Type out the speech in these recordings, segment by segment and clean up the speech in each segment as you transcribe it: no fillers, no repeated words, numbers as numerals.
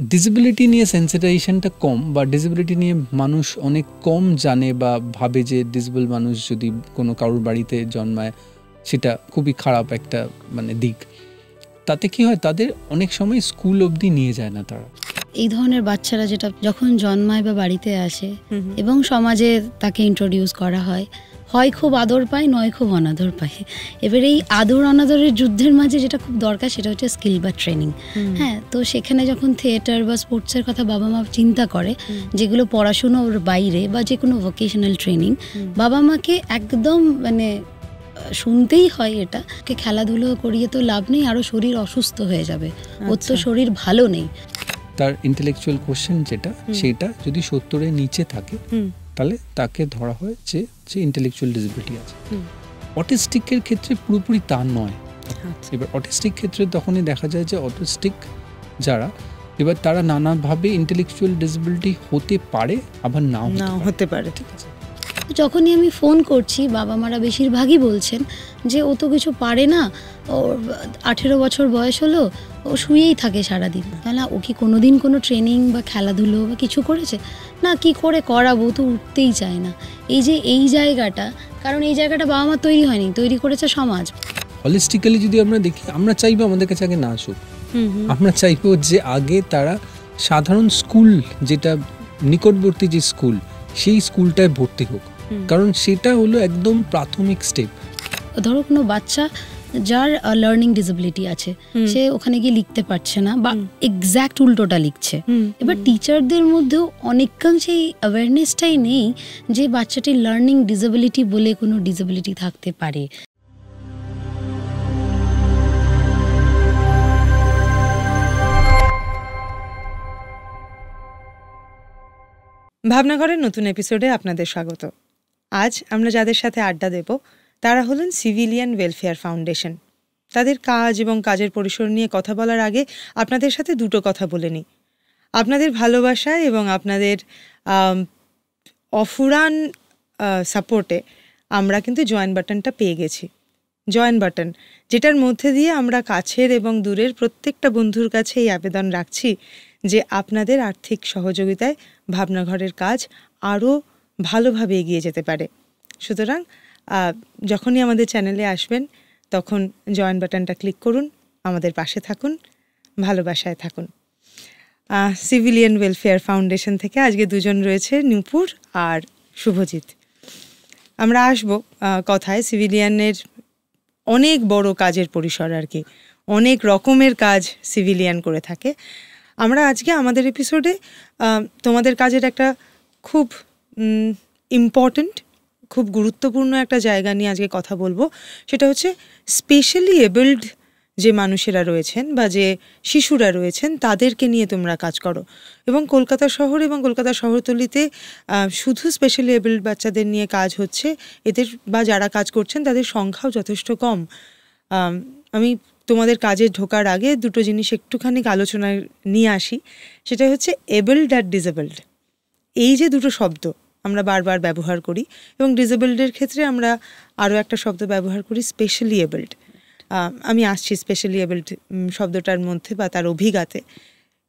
Disability নিয়ে সেন্সিটাইজেশনটা কম, বা disability নিয়ে মানুষ অনেক কম জানে বা ভাবে যে ডিসেবল মানুষ যদি কোনো কারোর বাড়িতে জন্মায় সেটা খুবই খারাপ একটা মানে দিক। তাতে কি হয়, তাদের অনেক সময় স্কুল অবধি নিয়ে যায় না তারা। এই ধরনের বাচ্চারা যেটা যখন জন্মায় বা বাড়িতে আসে এবং সমাজে তাকে ইন্ট্রোডিউস করা হয়, হয় খুব আদর পায়, নয় খুব অনাদর পায়। এবার এই আদর অনাদরের যুদ্ধের মাঝে যেটা খুব দরকার সেটা হচ্ছে স্কিল বা ট্রেনিং। হ্যাঁ, তো সেখানে যখন থিয়েটার বা স্পোর্টসের কথা বাবা মা চিন্তা করে, যেগুলো পড়াশুনোর বাইরে বা যে কোনো ভোকেশনাল ট্রেনিং, বাবা মাকে একদম মানে শুনতেই হয় এটা, খেলাধুলো করিয়ে তো লাভ নেই, আরও শরীর অসুস্থ হয়ে যাবে, ওর তো শরীর ভালো নেই। তার ইন্টেলেকচুয়াল কোশ্চেন যেটা, সেটা যদি 70-এর নিচে থাকে তাহলে তাকে ধরা হয় যে ইন্টেলেকচুয়াল ডিসেবিলিটি আছে। অটিস্টিকের ক্ষেত্রে পুরোপুরি তা নয়। এবার অটিস্টিক ক্ষেত্রে তখনই দেখা যায় যে অটিস্টিক যারা, এবার তারা নানাভাবে ইন্টেলেকচুয়াল ডিসেবিলিটি হতে পারে, আবার নাও হতে পারে। ঠিক আছে, যখনই আমি ফোন করছি বাবা মারা বেশিরভাগই বলছেন যে ও তো কিছু পারে না, ওর 18 বছর বয়স হলো, ও শুয়েই থাকে সারাদিন। তাহলে ও কি কোনোদিন কোনো ট্রেনিং বা খেলাধুলো বা কিছু করেছে? না, কি করে করাবো, তো উঠতেই চায় না। এই যে এই জায়গাটা, কারণ এই জায়গাটা বাবা মা তৈরি হয়নি, তৈরি করেছে সমাজ। হলিস্টিক্যালি যদি আমরা দেখি, আমরা চাইবো আমাদের কাছে আগে না আসুক, আমরা চাইবো যে আগে তারা সাধারণ স্কুল, যেটা নিকটবর্তী যে স্কুল, সেই স্কুলটায় ভর্তি হোক, কারণ সেটা হলো একদম প্রাথমিক স্টেপ। ধরো কোনো বাচ্চা যার লার্নিং ডিসেবিলিটি আছে, সে ওখানে গিয়ে লিখতে পারছে না বা এক্স্যাক্ট উল্টোটা লিখছে, এবার টিচারদের মধ্যেও অনেকাংশে এই অ্যাওয়ারনেসটাই নেই যে বাচ্চাটির লার্নিং ডিসেবিলিটি বলে কোনো ডিসেবিলিটি থাকতে পারে। ভাবনাঘরের নতুন এপিসোডে আপনাদের স্বাগত। আজ আমরা যাদের সাথে আড্ডা দেব তারা হলেন সিভিলিয়ান ওয়েলফেয়ার ফাউন্ডেশন। তাদের কাজ এবং কাজের পরিসর নিয়ে কথা বলার আগে আপনাদের সাথে দুটো কথা বলে নিই। আপনাদের ভালোবাসায় এবং আপনাদের অফুরান সাপোর্টে আমরা কিন্তু জয়েন বাটনটা পেয়ে গেছি। জয়েন বাটন, যেটার মধ্যে দিয়ে আমরা কাছের এবং দূরের প্রত্যেকটা বন্ধুর কাছে এই আবেদন রাখছি যে আপনাদের আর্থিক সহযোগিতায় ভাবনাঘরের কাজ আরও ভালোভাবে এগিয়ে যেতে পারে। সুতরাং যখনই আমাদের চ্যানেলে আসবেন তখন জয়েন বাটনটা ক্লিক করুন, আমাদের পাশে থাকুন, ভালোবাসায় থাকুন। সিভিলিয়ান ওয়েলফেয়ার ফাউন্ডেশন থেকে আজকে দুজন রয়েছে, নূপুর আর শুভজিৎ। আমরা আসবো কথায়। সিভিলিয়ানের অনেক বড় কাজের পরিসর আর কি, অনেক রকমের কাজ সিভিলিয়ান করে থাকে। আমরা আজকে আমাদের এপিসোডে তোমাদের কাজের একটা খুব ইম্পর্ট্যান্ট, খুব গুরুত্বপূর্ণ একটা জায়গা নিয়ে আজকে কথা বলবো। সেটা হচ্ছে স্পেশালি এবলড যে মানুষেরা রয়েছেন বা যে শিশুরা রয়েছেন তাদেরকে নিয়ে তোমরা কাজ করো। এবং কলকাতা শহর এবং কলকাতা শহরতলিতে শুধু স্পেশালি এবলড বাচ্চাদের নিয়ে কাজ হচ্ছে, এদের বা যারা কাজ করছেন তাদের সংখ্যাও যথেষ্ট কম। আমি তোমাদের কাজে ঢোকার আগে দুটো জিনিস একটুখানি আলোচনায় নিয়ে আসি। সেটা হচ্ছে এবলড আর ডিসেবলড। এই যে দুটো শব্দ আমরা বারবার ব্যবহার করি, এবং ডিসেবলডের ক্ষেত্রে আমরা আরও একটা শব্দ ব্যবহার করি, স্পেশালি এবলড। আমি আসছি স্পেশালি এবলড শব্দটার মধ্যে বা তার অভিজ্ঞাতে।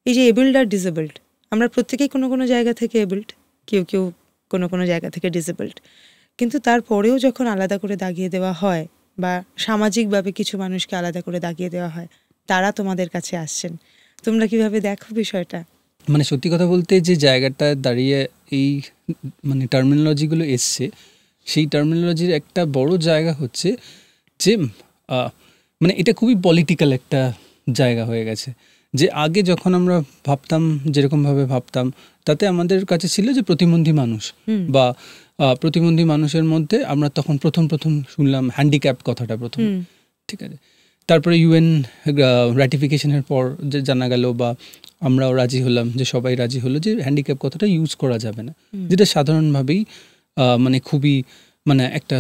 এই যে এবলড আর ডিসেবলড, আমরা প্রত্যেকেই কোনো কোনো জায়গা থেকে এবলড, কেউ কেউ কোনো কোনো জায়গা থেকে ডিসেবলড, কিন্তু তারপরেও যখন আলাদা করে দাগিয়ে দেওয়া হয় বা সামাজিকভাবে কিছু মানুষকে আলাদা করে দাগিয়ে দেওয়া হয়, তারা তোমাদের কাছে আসছেন। তোমরা কিভাবে দেখো বিষয়টা? মানে সত্যি কথা বলতে যে জায়গাটা দাঁড়িয়ে এই মানে টার্মিনোলজিগুলো এসছে, সেই টার্মিনোলজির একটা বড় জায়গা হচ্ছে যে মানে এটা খুবই পলিটিক্যাল একটা জায়গা হয়ে গেছে। যে আগে যখন আমরা ভাবতাম, যেরকমভাবে ভাবতাম, তাতে আমাদের কাছে ছিল যে প্রতিবন্ধী মানুষ বা প্রতিবন্ধী মানুষের মধ্যে আমরা তখন প্রথম শুনলাম হ্যান্ডিক্যাপ কথাটা প্রথম, ঠিক আছে। তারপরে ইউএন র্যাটিফিকেশনের পর যে জানা গেল বা আমরাও রাজি হলাম, যে সবাই রাজি হলো যে হ্যান্ডিক্যাপ কথাটা ইউজ করা যাবে না, যেটা সাধারণভাবেই মানে খুবই মানে একটা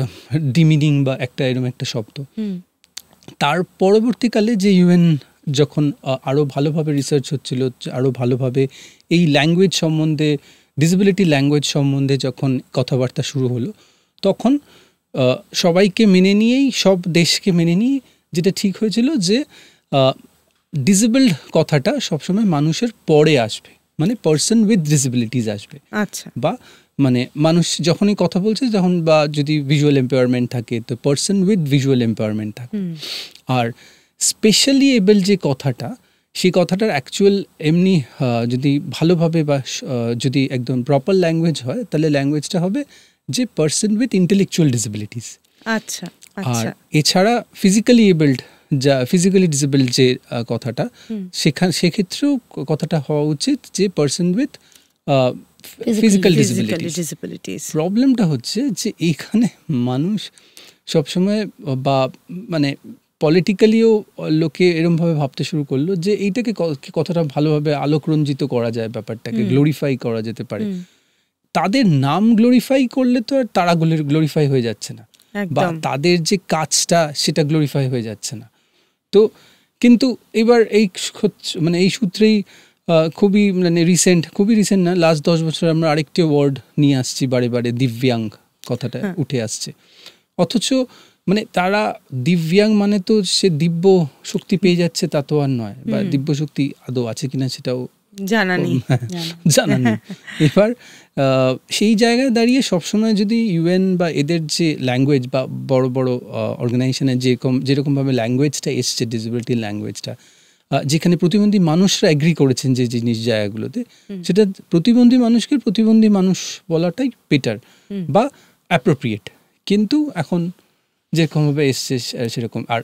ডিমিনিং বা একটা এরকম একটা শব্দ। তার পরবর্তীকালে যে ইউএন যখন আরও ভালোভাবে রিসার্চ হচ্ছিল, আরও ভালোভাবে এই ল্যাঙ্গুয়েজ সম্বন্ধে, ডিসেবিলিটি ল্যাঙ্গুয়েজ সম্বন্ধে যখন কথাবার্তা শুরু হলো, তখন সবাইকে মেনে নিয়েই, সব দেশকে মেনে নিয়ে যেটা ঠিক হয়েছিল যে ডিসেবলড কথাটা সবসময় মানুষের পরে আসবে, মানে পার্সন উইথ ডিসেবিলিটিস আসবে। আচ্ছা, বা মানে মানুষ যখনই কথা বলছে তখন, বা যদি ভিজুয়াল এম্পাওয়ারমেন্ট থাকে তো পার্সন উইথ ভিজুয়াল এম্পাওয়ারমেন্ট থাকে। আর স্পেশালি এবল যে কথাটা, সেই কথাটার অ্যাকচুয়াল এমনি যদি ভালোভাবে বা যদি একদম প্রপার ল্যাঙ্গুয়েজ হয়, তাহলে ল্যাঙ্গুয়েজটা হবে যে পার্সন উইথ ইন্টেলেকচুয়াল ডিসেবিলিটিস। আচ্ছা, আর এছাড়া ফিজিক্যালি এবলড, যা ফিজিক্যালি ডিসেবলড যে কথাটা, সেক্ষেত্রেও কথাটা হওয়া উচিত যে পার্সন উইথ ফিজিক্যাল ডিসেবিলিটিস। প্রবলেমটা হচ্ছে যে এইখানে মানুষ সবসময়, বা মানে পলিটিক্যালিও লোকে এরমভাবে ভাবতে শুরু করলো যে এইটাকে কতটা ভালোভাবে আলোকরঞ্জিত করা যায়, ব্যাপারটাকে গ্লোরিফাই করা যেতে পারে। তাদের নাম গ্লোরিফাই করলে তো আর তারা গ্লোরিফাই হয়ে যাচ্ছে না, বা তাদের যে কাজটা সেটা গ্লোরিফাই হয়ে যাচ্ছে না। তো কিন্তু এবার মানে এই সূত্রেই খুবই রিসেন্ট না, লাস্ট 10 বছর আমরা আরেকটি ওয়ার্ড নিয়ে আসছি বারে বারে, দিব্যাঙ্গ কথাটা উঠে আসছে। অথচ মানে তারা দিব্যাঙ্গ মানে তো সে দিব্য শক্তি পেয়ে যাচ্ছে তা তো আর নয়, বা দিব্য শক্তি আদৌ আছে কিনা সেটাও জানা নেই। এবার সেই জায়গায় দাঁড়িয়ে সবসময় যদি ইউএন বা এদের যে ল্যাঙ্গুয়েজ, বা বড় বড় অর্গানাইজেশনের যেরকমভাবে ল্যাঙ্গুয়েজটা এসছে, ডিসেবিলিটি ল্যাঙ্গুয়েজটা, যেখানে প্রতিবন্ধী মানুষরা এগ্রি করেছেন যে জিনিস জায়গাগুলোতে, সেটা প্রতিবন্ধী মানুষকে প্রতিবন্ধী মানুষ বলাটাই বেটার বা অ্যাপ্রোপ্রিয়েট। কিন্তু এখন যেরকমভাবে এসছে সেরকম। আর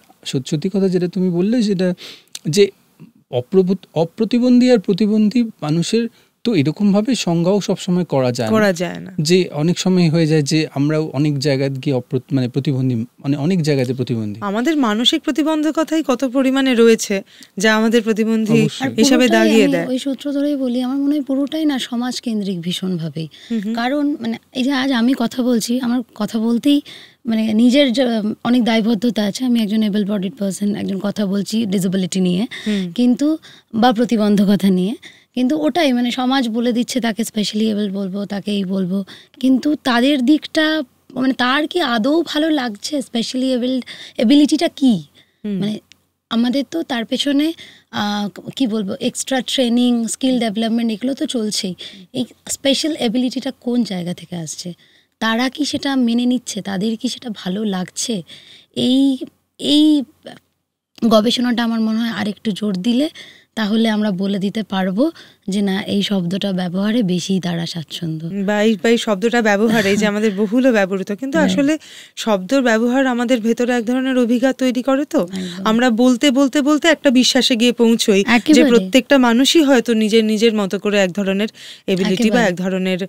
সত্যি কথা যেটা তুমি বললে, সেটা যে অপ্রতিবন্ধী আর প্রতিবন্ধী মানুষের তো এরকমভাবে সংজ্ঞাও সবসময় করা যায় না। যে অনেক সময় হয়ে যায় যে আমরাও অনেক জায়গায় গিয়ে মানে প্রতিবন্ধী, মানে অনেক জায়গাতে প্রতিবন্ধী। আমাদের মানসিক প্রতিবন্ধকতাই কত পরিমাণে রয়েছে যা আমাদের প্রতিবন্ধী হিসাবে দাগিয়ে দেয়। ওই সূত্র ধরেই বলি, আমার মনে হয় পুরোটাই না সমাজ কেন্দ্রিক ভীষণভাবেই। কারণ মানে এই যে আজ আমি কথা বলছি, আমার কথা বলতেই মানে নিজের অনেক দায়বদ্ধতা আছে। আমি একজন এবল বডিড পার্সন, একজন কথা বলছি ডিসেবিলিটি নিয়ে, কিন্তু বা প্রতিবন্ধকতা নিয়ে, কিন্তু ওটাই মানে সমাজ বলে দিচ্ছে তাকে স্পেশালি এবল বলবো, তাকে এই বলবো, কিন্তু তাদের দিকটা মানে তার কি আদৌ ভালো লাগছে? স্পেশালি এবিলিটিটা কি? মানে আমাদের তো তার পেছনে কি বলবো, এক্সট্রা ট্রেনিং, স্কিল ডেভেলপমেন্ট এগুলো তো চলছেই। এই স্পেশাল এবিলিটিটা কোন জায়গা থেকে আসছে? তারা কি সেটা মেনে নিচ্ছে? তাদের কি সেটা ভালো লাগছে? এই গবেষণাটা আমার মনে হয় আরেকটু জোর দিলে তাহলে আমরা বলে দিতে পারবো যে না, এই শব্দটা ব্যবহারে বেশি তারা স্বাচ্ছন্দ্য, বা এই শব্দটা ব্যবহারে যে আমাদের বহুল ব্যবহৃত, কিন্তু আসলে শব্দর ব্যবহার আমাদের ভেতরে এক ধরনের অভিঘাত তৈরি করে। তো আমরা বলতে বলতে বলতে একটা বিশ্বাসে গিয়ে পৌঁছই যে প্রত্যেকটা মানুষই হয়তো নিজের মতো করে এক ধরনের এবিলিটি বা এক ধরনের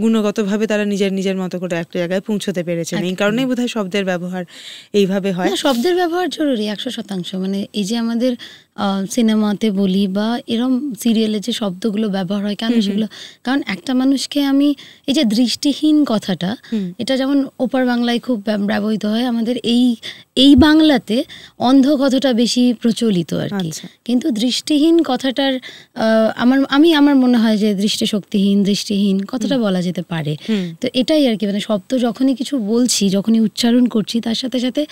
গুণগতভাবে তারা নিজের মতো করে একটা জায়গায় পৌঁছতে পেরেছেন। এই কারণেই বোধহয় শব্দের ব্যবহার এইভাবে হয়। শব্দের ব্যবহার জরুরি 100%। মানে এই যে আমাদের সিনেমাতে বলি বা এরম সিরিয়ালে যে শব্দগুলো ব্যবহার হয়, কেন সেগুলো? কারণ একটা মানুষকে আমি এই যে দৃষ্টিহীন কথাটা, এটা যেমন ওপার বাংলায় খুব ব্যবহৃত হয়, আমাদের এই বাংলাতে অন্ধ কথাটা বেশি প্রচলিত আর কি। কিন্তু দৃষ্টিহীন কথাটার আমার মনে হয় যে দৃষ্টিহীন কথাটা বলা যেতে পারে। তো এটাই আর কি, মানে শব্দ যখনই কিছু বলছি, যখনই উচ্চারণ করছি, তার সাথে সাথে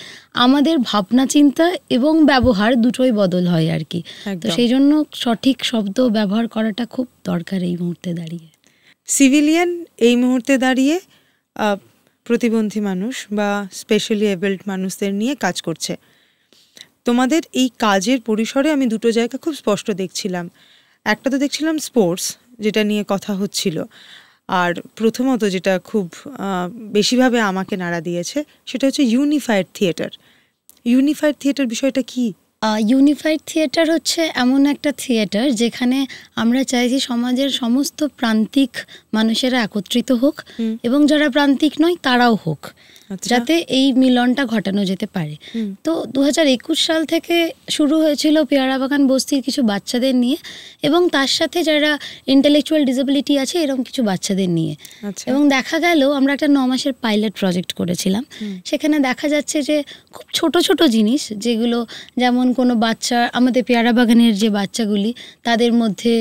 আমাদের ভাবনা চিন্তা এবং ব্যবহার দুটোই বদল হয় আর কি। তো সেই জন্য সঠিক শব্দ ব্যবহার করাটা খুব দরকার এই মুহূর্তে দাঁড়িয়ে। সিভিলিয়ান এই মুহূর্তে দাঁড়িয়ে প্রতিবন্ধী মানুষ বা স্পেশালি এবলড মানুষদের নিয়ে কাজ করছে। তোমাদের এই কাজের পরিসরে আমি দুটো জায়গা খুব স্পষ্ট দেখছিলাম। একটা তো দেখছিলাম স্পোর্টস, যেটা নিয়ে কথা হচ্ছিল, আর প্রথমত যেটা খুব বেশিভাবে আমাকে নাড়া দিয়েছে সেটা হচ্ছে ইউনিফাইড থিয়েটার। ইউনিফাইড থিয়েটার বিষয়টা কি? ইউনিফাইড থিয়েটার হচ্ছে এমন একটা থিয়েটার যেখানে আমরা চাইছি সমাজের সমস্ত প্রান্তিক মানুষেরা একত্রিত হোক এবং যারা প্রান্তিক নয় তারাও হোক, যাতে এই মিলনটা ঘটানো যেতে পারে। তো 2021 সাল থেকে শুরু হয়েছিল পেয়ারা বাগান বস্তির কিছু বাচ্চাদের নিয়ে, এবং তার সাথে যারা ইন্টেলেকচুয়াল ডিসেবিলিটি আছে এরকম কিছু বাচ্চাদের নিয়ে। এবং দেখা গেল আমরা একটা 9 মাসের পাইলট প্রজেক্ট করেছিলাম। সেখানে দেখা যাচ্ছে যে খুব ছোট ছোট জিনিস, যেগুলো যেমন কোনো বাচ্চা, আমাদের পেয়ারা বাগানের যে বাচ্চাগুলি, তাদের মধ্যে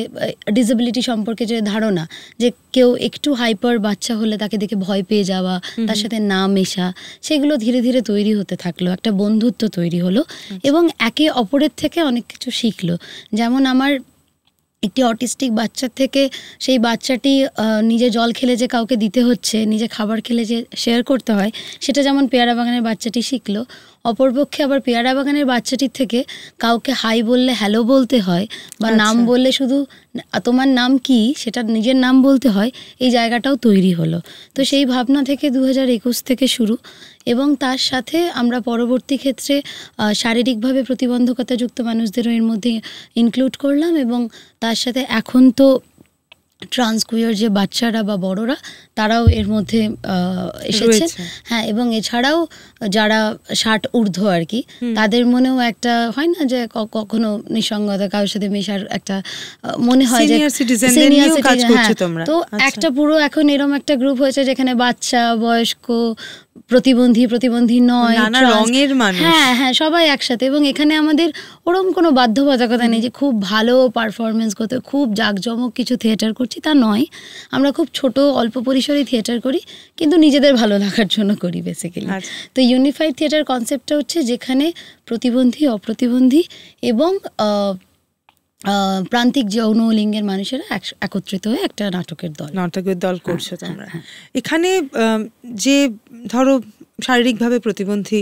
ডিসেবিলিটি সম্পর্কে যে ধারণা, যে কেউ একটু হাইপার বাচ্চা হলে তাকে দেখে ভয় পেয়ে যাওয়া, তার সাথে না মেশা, সেগুলো ধীরে ধীরে তৈরি হতে থাকলো, একটা বন্ধুত্ব তৈরি হলো এবং একে অপরের থেকে অনেক কিছু শিখলো। যেমন আমার একটি অটিস্টিক বাচ্চার থেকে সেই বাচ্চাটি নিজে জল খেলে যে কাউকে দিতে হচ্ছে, নিজে খাবার খেলে যে শেয়ার করতে হয়, সেটা যেমন পেয়ারা বাগানের বাচ্চাটি শিখলো, অপরপক্ষে আবার পেয়ারা বাগানের বাচ্চাটির থেকে কাউকে হাই বললে হ্যালো বলতে হয়, বা নাম বললে শুধু তোমার নাম কি সেটা নিজের নাম বলতে হয়, এই জায়গাটাও তৈরি হলো। তো সেই ভাবনা থেকে 2021 থেকে শুরু, এবং তার সাথে আমরা পরবর্তী ক্ষেত্রে শারীরিকভাবে প্রতিবন্ধকতাযুক্ত মানুষদেরও এর মধ্যে ইনক্লুড করলাম, এবং তার সাথে এখন তো ট্রান্সকুয়ার যে বাচ্চারা বা বড়রা তারাও এর মধ্যে এসেছেন। হ্যাঁ, এবং এছাড়াও যারা 60 ঊর্ধ্ব আর কি, তাদের মনেও একটা হয় না যে কখনো নিঃসঙ্গতা, কারোর সাথে মেশার একটা মনে হয় যে সিনিয়র সিটিজেন। তো একটা পুরো এখন এরকম একটা গ্রুপ হয়েছে যেখানে বাচ্চা, বয়স্ক, প্রতিবন্ধী নয়, রঙের মানুষ, হ্যাঁ সবাই একসাথে। এবং এখানে আমাদের ওরকম কোনো বাধ্যবাধকতা নেই যে খুব ভালো পারফরমেন্স করতে, খুব জাঁকজমক কিছু থিয়েটার করছি, তা নয়। আমরা খুব ছোট অল্প পরিসরে থিয়েটার করি, কিন্তু নিজেদের ভালো লাগার জন্য করি বেসিক্যালি। তো ইউনিফাইড থিয়েটার কনসেপ্টটা হচ্ছে যেখানে প্রতিবন্ধী, অপ্রতিবন্ধী এবং প্রান্তিক যৌন লিঙ্গের মানুষেরা একত্রিত হয়ে একটা নাটকের দল করছো তোমরা। এখানে যে ধরো শারীরিকভাবে প্রতিবন্ধী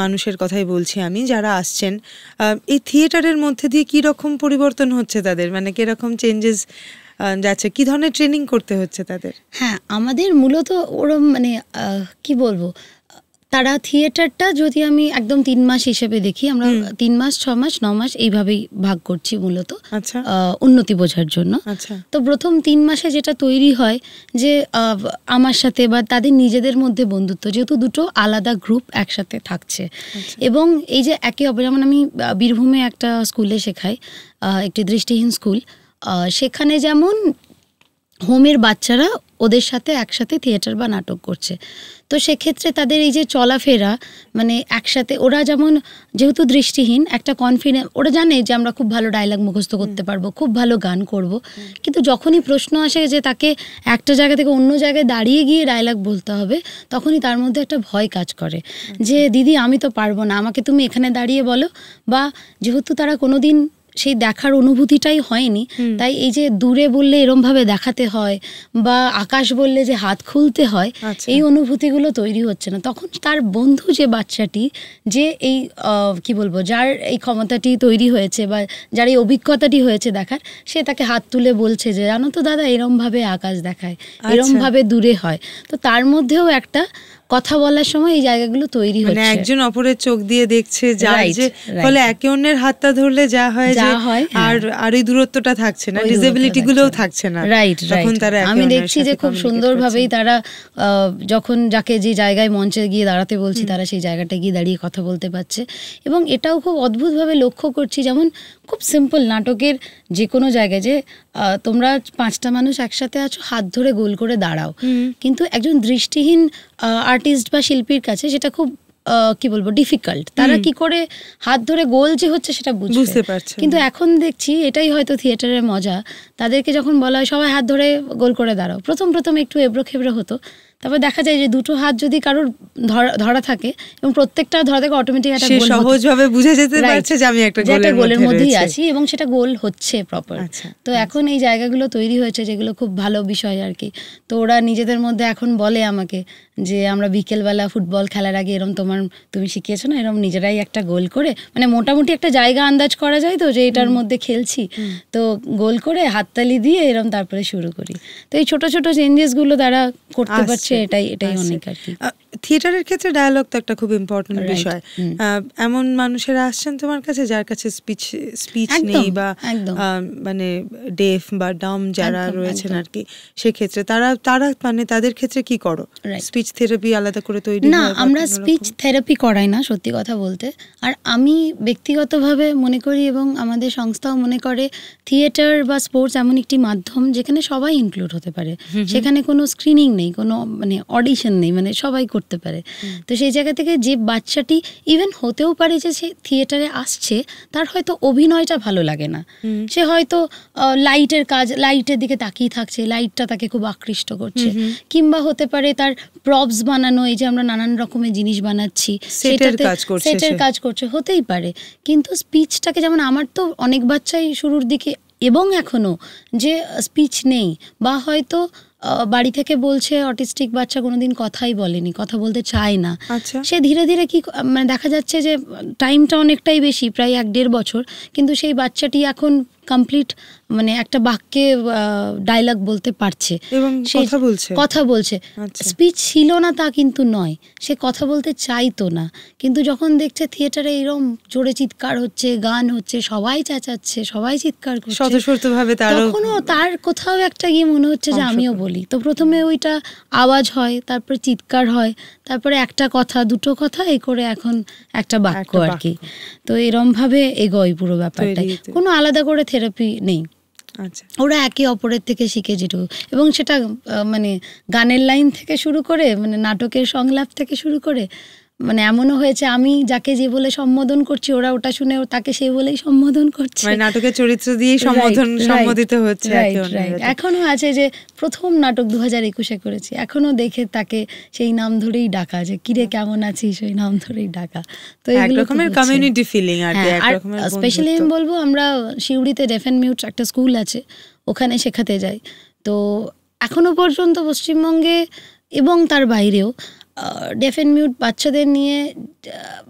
মানুষের কথাই বলছি আমি, যারা আসছেন এই থিয়েটারের মধ্যে দিয়ে কি রকম পরিবর্তন হচ্ছে তাদের, মানে কিরকম চেঞ্জেস যাচ্ছে, কি ধরনের ট্রেনিং করতে হচ্ছে তাদের? হ্যাঁ, আমাদের মূলত ওরম মানে কি বলবো, তারা থিয়েটারটা যদি আমি একদম 3 মাস হিসেবে দেখি, আমরা 3 মাস, 6 মাস, 9 মাস এইভাবেই ভাগ করছি মূলত উন্নতি বোঝার জন্য। তো প্রথম 3 মাসে যেটা তৈরি হয় যে আমার সাথে বা তাদের নিজেদের মধ্যে বন্ধুত্ব, যেহেতু দুটো আলাদা গ্রুপ একসাথে থাকছে, এবং এই যে একে অপর, যেমন আমি বীরভূমে একটা স্কুলে শেখাই, একটি দৃষ্টিহীন স্কুল, সেখানে যেমন হোমের বাচ্চারা ওদের সাথে একসাথে থিয়েটার বা নাটক করছে। তো সেক্ষেত্রে তাদের এই যে চলাফেরা, মানে একসাথে ওরা যেমন যেহেতু দৃষ্টিহীন, একটা কনফিডেন্স, ওরা জানে যে আমরা খুব ভালো ডায়লগ মুখস্থ করতে পারবো, খুব ভালো গান করব, কিন্তু যখনই প্রশ্ন আসে যে তাকে একটা জায়গা থেকে অন্য জায়গায় দাঁড়িয়ে গিয়ে ডায়লগ বলতে হবে, তখনই তার মধ্যে একটা ভয় কাজ করে যে দিদি আমি তো পারবো না, আমাকে তুমি এখানে দাঁড়িয়ে বলো। বা যেহেতু তারা কোনোদিন সেই দেখার অনুভূতিটাই হয়নি, তাই এই যে দূরে বললে এরম ভাবে দেখাতে হয়, বা আকাশ বললে যে হাত খুলতে হয়, এই অনুভূতিগুলো তৈরি হচ্ছে না। তখন তার বন্ধু যে বাচ্চাটি, যে এই কি বলবো, যার এই ক্ষমতাটি তৈরি হয়েছে বা যার এই অভিজ্ঞতাটি হয়েছে দেখার, সে তাকে হাত তুলে বলছে যে জানো তো দাদা, এরম ভাবে আকাশ দেখায়, এরম ভাবে দূরে হয়। তো তার মধ্যেও একটা কথা বলার সময় এই জায়গাগুলো তৈরি হচ্ছে, মানে একজন অপরের চোখ দিয়ে দেখছে, ফলে একে অন্যের হাতটা ধরলে যা হয় আর এই দূরত্বটা থাকছে না, ডিসেবিলিটি গুলোও থাকছে না। রাইট, আমি দেখছি যে খুব সুন্দরভাবেই তারা যখন যাকে যে জায়গায় মঞ্চে গিয়ে দাঁড়াতে বলছি, তারা সেই জায়গাটা গিয়ে দাঁড়িয়ে কথা বলতে পারছে। এবং এটাও খুব অদ্ভুতভাবে লক্ষ্য করছি, যেমন খুব সিম্পল নাটকের যে কোনো জায়গায় যে তোমরা 5টা মানুষ একসাথে আছো, হাত ধরে গোল করে দাঁড়াও, কিন্তু একজন দৃষ্টিহীন আর্টিস্ট বা শিল্পীর কাছে সেটা খুব কি বলবো ডিফিকাল্ট। তারা কি করে হাত ধরে গোল যে হচ্ছে সেটা বুঝতে পারছে। কিন্তু এখন দেখছি এটাই হয়তো থিয়েটারের মজা, তাদেরকে যখন বলা হয় সবাই হাত ধরে গোল করে দাঁড়াও, প্রথম একটু এবড়ো খেবড়ো হতো, তারপর দেখা যায় যে দুটো হাত যদি কারোর ধরা থাকে এবং প্রত্যেকটা ধরা থেকে অটোমেটিক একটা গোল সহজভাবে বুঝে যেতে পারছে যে আমি একটা গোলের মধ্যেই আছি, এবং সেটা গোল হচ্ছে প্রপার। তো এখন এই জায়গাগুলো তৈরি হয়েছে, যেগুলো খুব ভালো বিষয় আর কি। তো ওরা নিজেদের মধ্যে এখন বলে আমাকে যে আমরা বিকেলবেলা ফুটবল খেলার আগে এরম তুমি শিখিয়েছো না, এরম নিজেরাই একটা গোল করে, মানে মোটামুটি একটা জায়গা আন্দাজ করা যায় তো যে এটার মধ্যে খেলছি, তো গোল করে হাততালি দিয়ে এরম তারপরে শুরু করি। তো এই ছোট ছোট চেঞ্জেসগুলো তারা করতে পারছে, এটাই অনেক আর কি। থিয়েটারের ক্ষেত্রে ডায়ালগ তো একটা খুব ইম্পর্টেন্ট বিষয়। এমন মানুষেরা আসছেন তোমার কাছে যার কাছে স্পিচ নেই, বা মানে ডেফ বা ডাম যারা রয়েছেন আর কি, সেক্ষেত্রে তারা মানে তাদের ক্ষেত্রে কি করো? স্পিচ থেরাপি আলাদা করে তৈরি? না, আমরা স্পিচ থেরাপি করাই না সত্যি কথা বলতে। আর আমি ব্যক্তিগতভাবে মনে করি, এবং আমাদের সংস্থাও মনে করে, থিয়েটার বা স্পোর্টস এমন একটি মাধ্যম যেখানে সবাই ইনক্লুড হতে পারে। সেখানে কোনো স্ক্রিনিং নেই, কোনো মানে অডিশন নেই, মানে সবাই করতে পারে। তো সেই জায়গা থেকে যে বাচ্চাটি ইভেন হতেও পারে যে সে থিয়েটারে আসছে, তার হয়তো অভিনয়টা ভালো লাগে না, সে হয়তো লাইটের দিকে তাকিয়ে থাকছে, লাইটটা তাকে খুব আকৃষ্ট করছে, কিংবা হতে পারে তার প্রপস বানানো, এই যে আমরা নানান রকমের জিনিস বানাচ্ছি সেটের কাজ করছে, হতেই পারে। কিন্তু স্পিচটাকে, যেমন আমার তো অনেক বাচ্চাই শুরুর দিকে এবং এখনো যে স্পিচ নেই, বা হয়তো বাড়ি থেকে বলছে অটিস্টিক বাচ্চা কোনোদিন কথাই বলেনি, কথা বলতে চায় না, সে ধীরে ধীরে কি মানে দেখা যাচ্ছে যে টাইমটা অনেকটাই বেশি, প্রায় 1-1.5 বছর, কিন্তু সেই বাচ্চাটি এখন কমপ্লিট মানে একটা বাক্যে ডায়লগ বলতে পারছে এবং কথা বলছে। স্পিচ ছিল না তা কিন্তু নয়, সে কথা বলতে চাইতো না, কিন্তু যখন দেখছে থিয়েটারে এরকম জোরে চিৎকার হচ্ছে, গান হচ্ছে, সবাই চেঁচাচ্ছে, সবাই চিৎকার করছে, তখনও তার কোথাও একটা গিয়ে মনে হচ্ছে যে আমিও বলি। তো প্রথমে ওইটা আওয়াজ হয়, তারপরে চিৎকার হয়, তারপরে একটা কথা, দুটো কথা, এই করে এখন একটা বাক্য আর কি। তো এরম ভাবে এগোয় পুরো ব্যাপারটাই, কোনো আলাদা করে থেরাপি নেই। ওরা একে অপরের থেকে শিখে যেটুকু, এবং সেটা মানে গানের লাইন থেকে শুরু করে, মানে নাটকের সংলাপ থেকে শুরু করে, মানে এমনও হয়েছে আমি যাকে যে বলে সম্বোধন করছি, ওরা ওটা শুনে তাকে সে বলেই সম্বোধন করছে, মানে নাটকের চরিত্র দিয়েই সম্বোধিত হচ্ছে। এখনো আছে যে প্রথম নাটক 2021-এ করেছি, এখনো দেখে তাকে সেই নাম ধরেই ডাকা, যে কিরে কেমন আছিস, সেই নাম ধরেই ডাকা। তো এক রকমের কমিউনিটি ফিলিং আর কি। আর স্পেশালি আমি বলবো, আমরা সিউড়িতে ডেফ এন্ড মিউট একটা স্কুল আছে, ওখানে শেখাতে যাই। তো এখনো পর্যন্ত পশ্চিমবঙ্গে এবং তার বাইরেও ডেফ এন্ড মিউট বাচ্চাদের নিয়ে,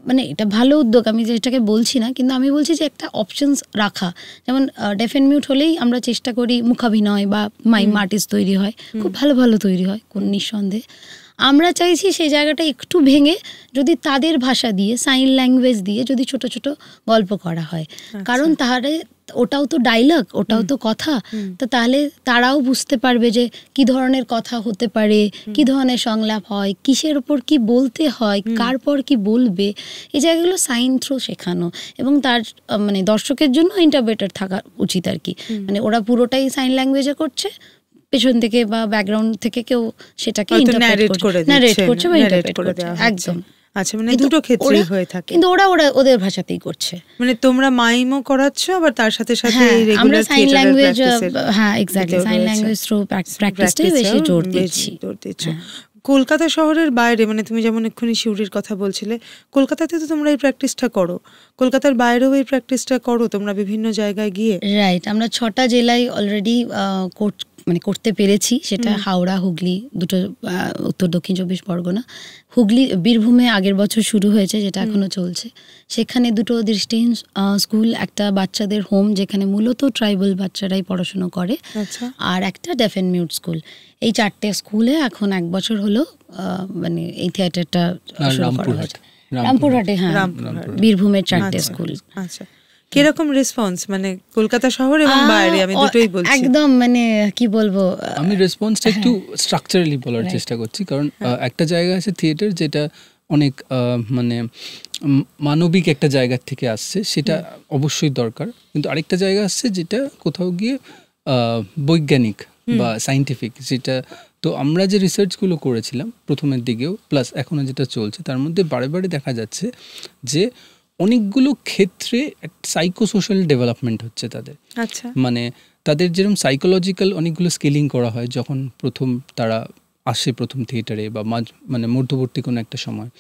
মানে এটা ভালো উদ্যোগ, আমি যেটাকে বলছি না, কিন্তু আমি বলছি যে একটা অপশনস রাখা। যেমন ডেফ এন্ড মিউট হলেই আমরা চেষ্টা করি মুখাভিনয় বা মাইম আর্টিস্ট তৈরি হয়, খুব ভালো ভালো তৈরি হয়, কোন নিঃসন্দেহে। আমরা চাইছি সেই জায়গাটা একটু ভেঙে যদি তাদের ভাষা দিয়ে, সাইন ল্যাঙ্গুয়েজ দিয়ে যদি ছোট ছোট গল্প করা হয়, কারণ তাহলে ওটাও তো ডায়লগ, ওটাও তো কথা, তো তাহলে তারাও বুঝতে পারবে যে কি ধরনের কথা হতে পারে, কি ধরনের সংলাপ হয়, কিসের ওপর কি বলতে হয়, কার পর কি বলবে, এই জায়গাগুলো সাইন থ্রু শেখানো। এবং তার মানে দর্শকের জন্য ইন্টারপ্রেটার থাকা উচিত আর কি, মানে ওরা পুরোটাই সাইন ল্যাঙ্গুয়েজে করছে, পেছন থেকে বা ব্যাকগ্রাউন্ড থেকে কেউ সেটাকে নারেট করছে বা ইন্টারপ্রেট করছে, একদম। আচ্ছা, মানে দুটো ক্ষেত্রেই হয়ে থাকে, কিন্তু ওরা ওদের ভাষাতেই করছে। মানে তোমরা মাইমও করাচ্ছো, আবার তার সাথে সাথে আমরা সাইন ল্যাঙ্গুয়েজ, হ্যাঁ এক্স্যাক্টলি, সাইন ল্যাঙ্গুয়েজ থ্রু প্র্যাকটিসটাই বেশি জোর দিচ্ছি। কলকাতা শহরের বাইরে, মানে তুমি যেমন এক্ষুনি সিউড়ির কথা বলছিলে, কলকাতাতে তো তোমরা এই প্র্যাকটিসটা করো, কলকাতার বাইরেও এই প্র্যাকটিসটা করো তোমরা বিভিন্ন জায়গায় গিয়ে? রাইট, আমরা 6টা জেলায় অলরেডি মানে করতে পেরেছি, সেটা হাওড়া, হুগলি, দুটো উত্তর দক্ষিণ 24 পরগনা। হুগলি, বীরভূমে আগের বছর শুরু হয়েছে, যেটা এখনো চলছে। সেখানে দুটো দৃষ্টিহীন স্কুল, একটা বাচ্চাদের হোম যেখানে মূলত ট্রাইবাল বাচ্চারাই পড়াশুনো করে, আর একটা ডেফ এন্ড মিউট স্কুল। এই 4টে স্কুলে এখন 1 বছর হলো মানে এই থিয়েটারটা শুরু করা হয়েছে। রামপুরহাটে, হ্যাঁ, বীরভূমের 4টে স্কুল। আচ্ছা, কিরকম রেসপন্স, মানে কলকাতা শহর এবং বাইরে, আমি দুটোই বলছি। একদম, মানে কি বলবো, আমি রেসপন্সটা একটু স্ট্রাকচারালি বলার চেষ্টা করছি, কারণ একটা জায়গা আছে থিয়েটার যেটা অনেক মানে মানবিক একটা জায়গার থেকে আসছে, সেটা অবশ্যই দরকার, কিন্তু আরেকটা জায়গা আসছে যেটা কোথাও গিয়ে বৈজ্ঞানিক বা সায়েন্টিফিক, যেটা তো আমরা যে রিসার্চগুলো করেছিলাম প্রথমের দিকেও, প্লাস এখনও যেটা চলছে, তার মধ্যে বারে বারে দেখা যাচ্ছে যে অনেকগুলো ক্ষেত্রে সাইকোসোশ্যাল ডেভেলপমেন্ট হচ্ছে তাদের। আচ্ছা, মানে তাদের যেরকম সাইকোলজিক্যাল অনেকগুলো স্কেলিং করা হয় যখন প্রথম তারা আসে প্রথম থিয়েটারে, বা মানে মধ্যবর্তী কোনো একটা সময়।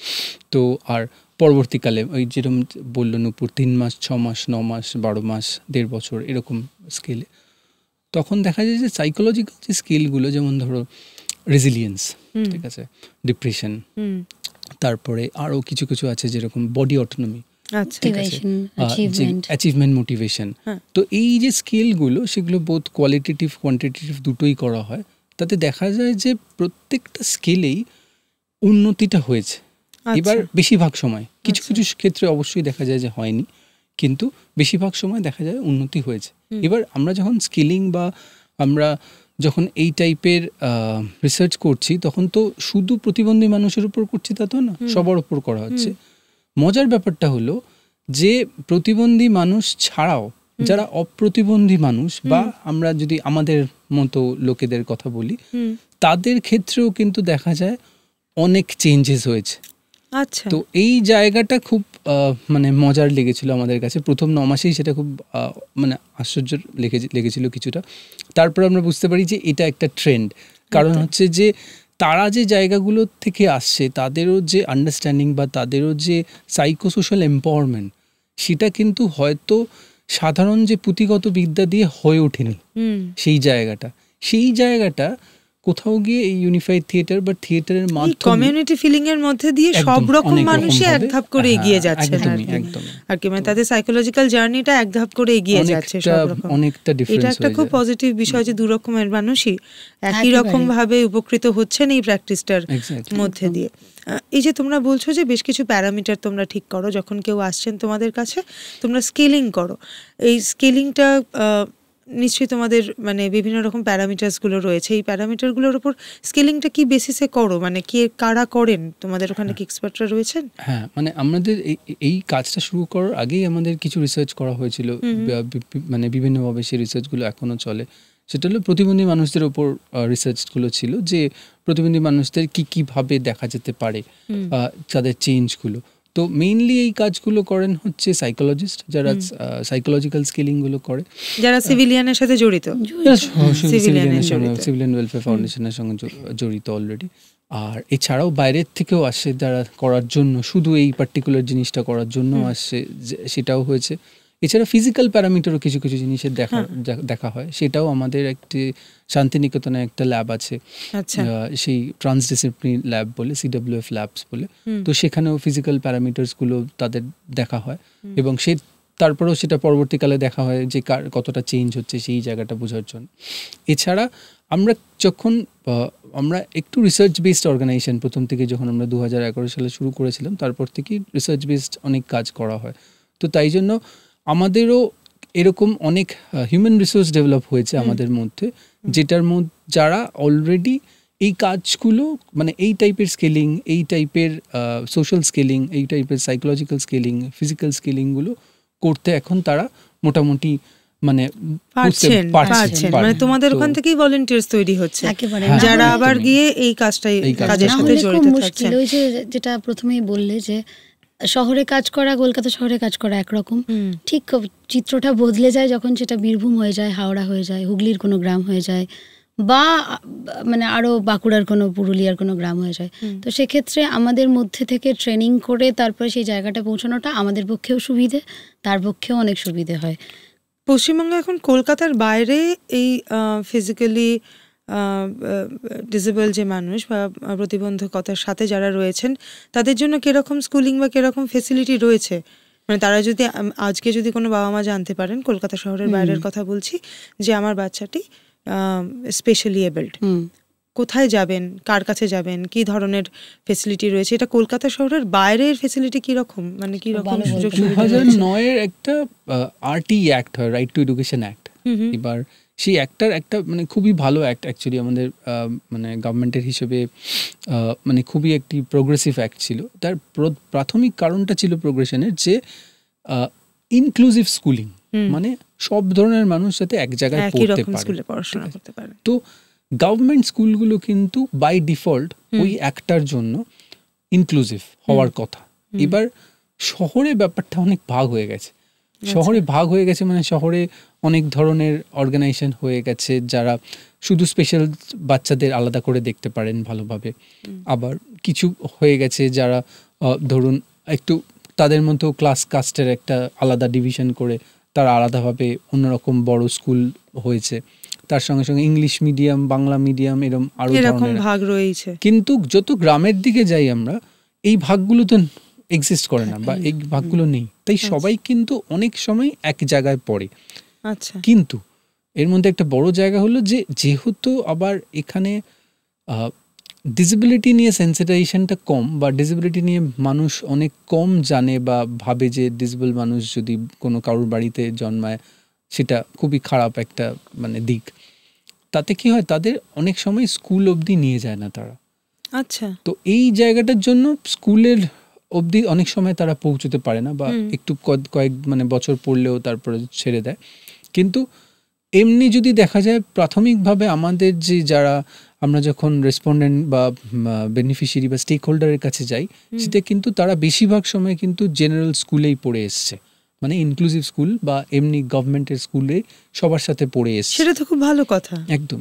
তো আর পরবর্তীকালে ওই যেরকম বললো নূপুর, 3 মাস, 6 মাস, 9 মাস, 12 মাস, 1.5 বছর, এরকম স্কেলে তখন দেখা যায় যে সাইকোলজিক্যাল যে স্কিলগুলো, যেমন ধরো রেজিলিয়েন্স, ঠিক আছে, ডিপ্রেশন, তারপরে আরও কিছু কিছু আছে যেরকম বডি অটোনমি, অ্যাচিভমেন্ট, মোটিভেশন। তো এই যে স্কিলগুলো, সেগুলো বোথ কোয়ালিটেটিভ কোয়ান্টিটেটিভ দুটোই করা হয়। তাতে দেখা যায় যে প্রত্যেকটা স্কিলেই উন্নতিটা হয়েছে। এবার বেশিরভাগ সময়, কিছু কিছু ক্ষেত্রে অবশ্যই দেখা যায় যে হয়নি, কিন্তু বেশিরভাগ সময় দেখা যায় উন্নতি হয়েছে। এবার আমরা যখন স্কিলিং বা আমরা যখন এই টাইপের রিসার্চ করছি, তখন তো শুধু প্রতিবন্ধী মানুষের উপর করছি তা তো না, সবার উপর করা হচ্ছে। মজার ব্যাপারটা হলো যে প্রতিবন্ধী মানুষ ছাড়াও যারা অপ্রতিবন্ধী মানুষ, বা আমরা যদি আমাদের মতো লোকেদের কথা বলি, তাদের ক্ষেত্রেও কিন্তু দেখা যায় অনেক চেঞ্জেস হয়েছে। আচ্ছা, তো এই জায়গাটা খুব মানে মজার লেগেছিল আমাদের কাছে। প্রথম 9 মাসেই সেটা খুব মানে আশ্চর্য লেগেছিল কিছুটা। তারপর আমরা বুঝতে পারি যে এটা একটা ট্রেন্ড। কারণ হচ্ছে যে তারা যে জায়গাগুলো থেকে আসছে তাদেরও যে আন্ডারস্ট্যান্ডিং বা তাদেরও যে সাইকোসোশ্যাল এম্পাওয়ারমেন্ট, সেটা কিন্তু হয়তো সাধারণ যে পুঁথিগত বিদ্যা দিয়ে হয়ে ওঠেনি। সেই জায়গাটা কোথাও গিয়ে এই ইউনিফাইড থিয়েটার বা থিয়েটারের মাধ্যমে কমিউনিটি ফিলিং এর মধ্যে দিয়ে সব রকম মানুষই এক ধাপ করে এগিয়ে যাচ্ছে আর কি, মানে তাদের সাইকোলজিক্যাল জার্নিটা এক ধাপ করে এগিয়ে যাচ্ছে সব রকম। অনেকটা ডিফারেন্স। এটা একটা খুব পজিটিভ বিষয় যে দু রকমের মানুষই একই রকম ভাবে উপকৃত হচ্ছেন এই প্র্যাকটিসটার মধ্যে দিয়ে। এই যে তোমরা বলছো যে বেশ কিছু প্যারামিটার তোমরা ঠিক করো যখন কেউ আসছেন তোমাদের কাছে, তোমরা স্কেলিং করো। এই স্কেলিংটা নিশ্চয়ই তোমাদের মানে বিভিন্ন রকম প্যারামিটারসগুলো রয়েছে। এই প্যারামিটারগুলোর উপর স্কেলিংটা কি বেসিসে করো, মানে কে কারা করেন তোমাদের ওখানে, কি এক্সপার্টরা রয়েছেন? হ্যাঁ, মানে আমাদের এই কাজটা শুরু করার আগেই আমাদের কিছু রিসার্চ করা হয়েছিল, মানে বিভিন্নভাবে সেই রিসার্চগুলো এখনও চলে। সেটা হলো প্রতিবন্ধী মানুষদের ওপর রিসার্চগুলো ছিল, যে প্রতিবন্ধী মানুষদের কীভাবে দেখা যেতে পারে তাদের চেঞ্জগুলো। তো মেইনলি এই কাজগুলো করেন হচ্ছে সাইকোলজিস্ট, যারা সাইকোলজিক্যাল স্কিলিংগুলো করে, যারা সিভিলিয়ানের সাথে জড়িত, সিভিলিয়ান ওয়েলফেয়ার ফাউন্ডেশনের সঙ্গে জড়িত অলরেডি। আর এছাড়াও বাইরের থেকেও আসে যারা করার জন্য, শুধু এই পার্টিকুলার জিনিসটা করার জন্য আসে, সেটাও হয়েছে। এছাড়া ফিজিক্যাল প্যারামিটারও কিছু কিছু জিনিসের দেখা হয়। সেটাও আমাদের একটি শান্তিনিকেতনে একটা ল্যাব আছে, সেই ট্রান্সডিসিপ্লিনারি ল্যাব বলে, CWF ল্যাবস বলে। তো সেখানেও ফিজিক্যাল প্যারামিটারসগুলো তাদের দেখা হয়, এবং তারপরেও সেটা পরবর্তীকালে দেখা হয় যে কতটা চেঞ্জ হচ্ছে সেই জায়গাটা বোঝার জন্য। এছাড়া আমরা একটু রিসার্চ বেসড অর্গানাইজেশন, প্রথম থেকে যখন আমরা 2011 সালে শুরু করেছিলাম, তারপর থেকে রিসার্চ বেসড অনেক কাজ করা হয়। তো তাই জন্য আমাদেরও এরকম অনেক হিউম্যান রিসোর্স ডেভেলপ হয়েছে আমাদের মধ্যে, যারা অলরেডি এই কাজগুলো, মানে এই টাইপের স্কেলিং, এই টাইপের সোশ্যাল স্কেলিং, এই টাইপের সাইকোলজিক্যাল স্কেলিং, ফিজিক্যাল স্কেলিংগুলো করতে এখন তারা মোটামুটি মানে পারছেন। মানে তোমাদের ওখান থেকেই ভলান্টিয়ার্স তৈরি হচ্ছে যারা আবার গিয়ে এই কাজের সাথে জড়িত থাকছেন। ওই যেটা প্রথমেই বললে যে শহরে কাজ করা, কলকাতা শহরে কাজ করা একরকম, ঠিক চিত্রটা বদলে যায় যখন সেটা বীরভূম হয়ে যায়, হাওড়া হয়ে যায়, হুগলির কোনো গ্রাম হয়ে যায়, বা মানে আরো বাঁকুড়ার কোনো, পুরুলিয়ার কোনো গ্রাম হয়ে যায়। তো সেক্ষেত্রে আমাদের মধ্যে থেকে ট্রেনিং করে তারপরে সেই জায়গাটা পৌঁছানোটা আমাদের পক্ষেও সুবিধে, তার পক্ষেও অনেক সুবিধে হয়। পশ্চিমবঙ্গে এখন কলকাতার বাইরে এই ফিজিক্যালি ডিসেবল যে মানুষ বা প্রতিবন্ধকতার সাথে যারা রয়েছেন, তাদের জন্য কিরকম স্কুলিং বা কিরকম ফেসিলিটি রয়েছে? মানে তারা যদি আজকে যদি কোনো বাবা মা জানতে পারেন, কলকাতা শহরের বাইরের কথা বলছি, যে আমার বাচ্চাটি স্পেশালি এবলড, কোথায় যাবেন, কার কাছে যাবেন, কি ধরনের ফেসিলিটি রয়েছে? এটা কলকাতা শহরের বাইরের ফেসিলিটি কিরকম, মানে কিরকম সুযোগ সুবিধা? 2009-এর একটা RT অ্যাক্ট হয়, রাইট টু এডুকেশন অ্যাক্ট। এবার সেই অ্যাক্টটার একটা মানে খুবই ভালো অ্যাক্ট অ্যাকচুয়ালি, আমাদের মানে গভর্নমেন্টের হিসেবে মানে খুবই একটি প্রোগ্রেসিভ অ্যাক্ট ছিল। তার প্রাথমিক কারণটা ছিল প্রোগ্রেশনের, যে ইনক্লুসিভ স্কুলিং, মানে সব ধরনের মানুষ যাতে এক জায়গায় পড়াশোনা করতে পারে। তো গভর্নমেন্ট স্কুলগুলো কিন্তু বাই ডিফল্ট ওই একটার জন্য ইনক্লুসিভ হওয়ার কথা। এবার শহরে ব্যাপারটা অনেক ভাগ হয়ে গেছে। মানে শহরে অনেক ধরনের অর্গানাইজেশন হয়ে গেছে যারা শুধু স্পেশাল বাচ্চাদের আলাদা করে দেখতে পারেন ভালোভাবে। আবার কিছু হয়ে গেছে যারা ধরুন একটু তাদের মধ্যেও ক্লাস কাস্টের একটা আলাদা ডিভিশন করে তারা আলাদাভাবে অন্যরকম বড় স্কুল হয়েছে। তার সঙ্গে সঙ্গে ইংলিশ মিডিয়াম, বাংলা মিডিয়াম, এরকম আরো ধরনের ভাগ রয়েছে। কিন্তু যত গ্রামের দিকে যাই আমরা, এই ভাগগুলো তো এক্সিস্ট করে না, বা এই ভাগগুলো নেই। তাই সবাই কিন্তু অনেক সময় এক জায়গায় পড়ে। আচ্ছা, কিন্তু এর মধ্যে একটা বড় জায়গা হলো যে যেহেতু আবার এখানে ডিসেবিলিটি নিয়ে সেন্সিটাইজেশনটা কম, বা ডিসেবিলিটি নিয়ে মানুষ অনেক কম জানে বা ভাবে যে ডিসেবল মানুষ যদি কোনো কারোর বাড়িতে জন্মায় সেটা খুবই খারাপ একটা মানে দিক। তাতে কি হয়, তাদের অনেক সময় স্কুল অবধি নিয়ে যায় না তারা। আচ্ছা, তো এই জায়গাটার জন্য স্কুলের অবধি অনেক সময় তারা পৌঁছতে পারে না, বা একটু কয়েক মানে বছর পড়লেও তারপরে ছেড়ে দেয়। কিন্তু এমনি যদি দেখা যায় প্রাথমিকভাবে আমাদের যে যারা আমরা যখন রেসপন্ডেন্ট বা বেনিফিশিয়ারি বা স্টেক হোল্ডারের কাছে যাই, সেটা কিন্তু তারা বেশিরভাগ সময় কিন্তু জেনারেল স্কুলেই পড়ে এসছে, মানে ইনক্লুসিভ স্কুল বা এমনি গভর্নমেন্টের স্কুলে সবার সাথে পড়ে এসছে। সেটা তো খুব ভালো কথা। একদম।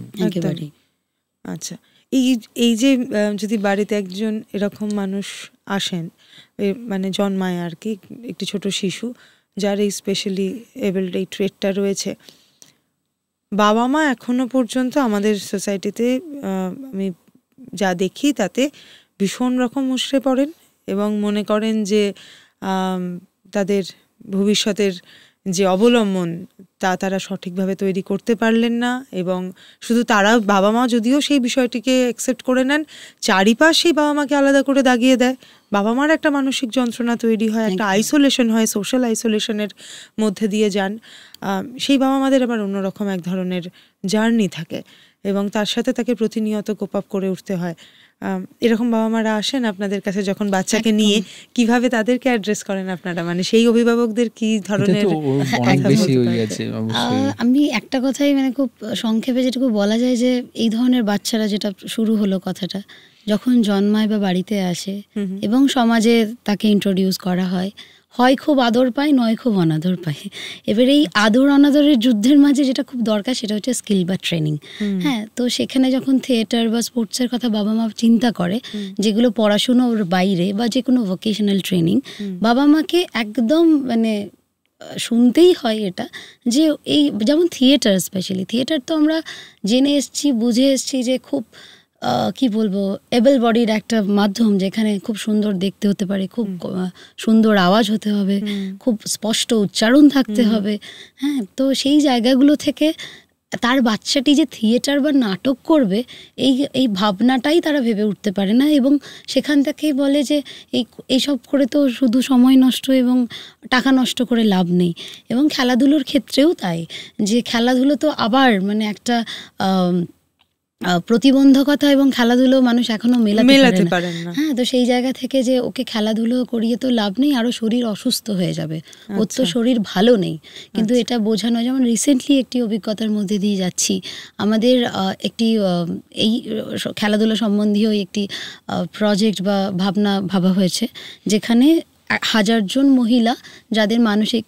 আচ্ছা, এই যে যদি বাড়িতে একজন এরকম মানুষ আসেন, মানে জন্মায় আর কি একটি ছোট শিশু যার এই স্পেশালি এবলড এই ট্রেটটা রয়েছে, বাবা মা এখনো পর্যন্ত আমাদের সোসাইটিতে আমি যা দেখি তাতে ভীষণ রকম মুষড়ে পড়েন এবং মনে করেন যে তাদের ভবিষ্যতের যে অবলম্বন তারা সঠিকভাবে তৈরি করতে পারলেন না। এবং শুধু তারা, বাবা মা যদিও সেই বিষয়টিকে অ্যাকসেপ্ট করে নেন, চারিপাশ সেই বাবা মাকে আলাদা করে দাগিয়ে দেয়, বাবা মার একটা মানসিক যন্ত্রণা তৈরি হয়, একটা আইসোলেশন হয়, সোশ্যাল আইসোলেশনের মধ্যে দিয়ে যান। সেই বাবা মাদের আবার অন্যরকম এক ধরনের জার্নি থাকে এবং তার সাথে তাকে প্রতিনিয়ত কোপ আপ করে উঠতে হয়। এরকম বাবা মারা আসেন আপনাদের কাছে যখন বাচ্চাকে নিয়ে, কিভাবে তাদেরকে অ্যাড্রেস করেন আপনারা? মানে সেই অভিভাবকদের কি ধরনের? আমি একটা কথাই মানে খুব সংক্ষেপে যেটুকু বলা যায় যে এই ধরনের বাচ্চারা, যেটা শুরু হলো কথাটা, যখন জন্মায় বা বাড়িতে আসে এবং সমাজে তাকে ইন্ট্রোডিউস করা হয়, হয় খুব আদর পায়, নয় খুব অনাদর পায়। এবার এই আদর অনাদরের যুদ্ধের মাঝে যেটা খুব দরকার সেটা হচ্ছে স্কিল বা ট্রেনিং। হ্যাঁ, তো সেখানে যখন থিয়েটার বা স্পোর্টসের কথা বাবা মা চিন্তা করে, যেগুলো পড়াশুনোর বাইরে বা যে কোনো ভোকেশনাল ট্রেনিং, বাবা মাকে একদম মানে শুনতেই হয় এটা, যে এই যেমন থিয়েটার, স্পেশালি থিয়েটার তো আমরা জেনে এসছি, বুঝে এসছি যে খুব কি বলবো, এবল বডির একটা মাধ্যম, যেখানে খুব সুন্দর দেখতে হতে পারে, খুব সুন্দর আওয়াজ হতে হবে, খুব স্পষ্ট উচ্চারণ থাকতে হবে। হ্যাঁ, তো সেই জায়গাগুলো থেকে তার বাচ্চাটি যে থিয়েটার বা নাটক করবে, এই ভাবনাটাই তারা ভেবে উঠতে পারে না। এবং সেখান থেকেই বলে যে এইসব করে তো শুধু সময় নষ্ট এবং টাকা নষ্ট করে লাভ নেই। এবং খেলাধুলোর ক্ষেত্রেও তাই, যে খেলাধুলো তো আবার মানে একটা প্রতিবন্ধকতা এবং খেলাধুলো মানুষ এখনো মেলাতে পারেন না। হ্যাঁ, তো সেই জায়গা থেকে যে ওকে খেলাধুলো করিয়ে তো লাভ নেই, আরো শরীর অসুস্থ হয়ে যাবে, ওর তো শরীর ভালো নেই। কিন্তু এটা বোঝানো, যেমন রিসেন্টলি একটি অভিজ্ঞতার মধ্যে দিয়ে যাচ্ছি, আমাদের একটি এই খেলাধুলো সম্বন্ধীয় একটি প্রজেক্ট বা ভাবা হয়েছে, যেখানে 1000 জন মহিলা যাদের মানসিক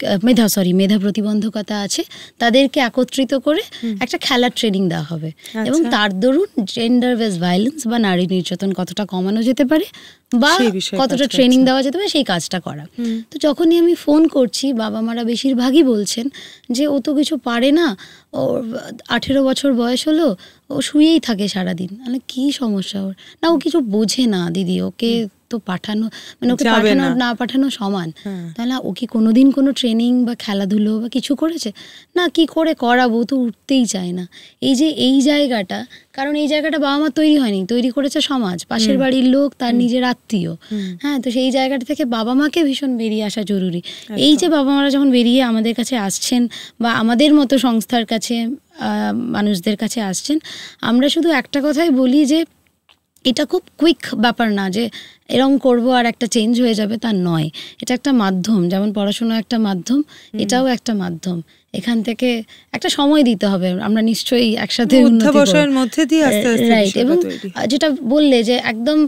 মেধা প্রতিবন্ধকতা আছে, তাদেরকে একত্রিত করে একটা খেলার ট্রেনিং দেওয়া হবে। এবং তার দরুন জেন্ডার বেস ভায়োলেন্স বা নারী নির্যাতন কতটা কমানো যেতে পারে বা কতটা ট্রেনিং দেওয়া যেতে পারে, সেই কাজটা করা। তো যখনই আমি ফোন করছি, বাবা মারা বেশিরভাগই বলছেন যে ও তো কিছু পারে না, ওর 18 বছর বয়স হলো, ও শুয়েই থাকে সারাদিন। মানে কি সমস্যা ওর? না, ও কিছু বোঝে না দিদি, ওকে তো পাঠানো, মানে ওকে পাঠানো না পাঠানো সমান। তাহলে ও কি কোনোদিন কোনো ট্রেনিং বা খেলাধুলো বা কিছু করেছে? না, কি করে করাবো, তো উঠতেই চায় না। এই জায়গাটা, কারণ এই জায়গাটা বাবা মা তৈরি হয়নি, তৈরি করেছে সমাজ, পাশের বাড়ির লোক, তার নিজের আত্মীয়। হ্যাঁ, তো সেই জায়গাটা থেকে বাবা মাকে ভীষণ বেরিয়ে আসা জরুরি। এই যে বাবা মারা যখন বেরিয়ে আমাদের কাছে আসছেন বা আমাদের মতো সংস্থার কাছে মানুষদের কাছে আসছেন, আমরা শুধু একটা কথাই বলি যে এটা খুব কুইক ব্যাপার না যে এরকম করবো আর একটা চেঞ্জ হয়ে যাবে, তা নয়। এটা একটা মাধ্যম, যেমন পড়াশোনা একটা মাধ্যম, এটাও একটা মাধ্যম। এখান থেকে একটা সময় দিতে হবে, আমরা নিশ্চয়ই একসাথে রাইট। এবং যেটা বললে যে একদম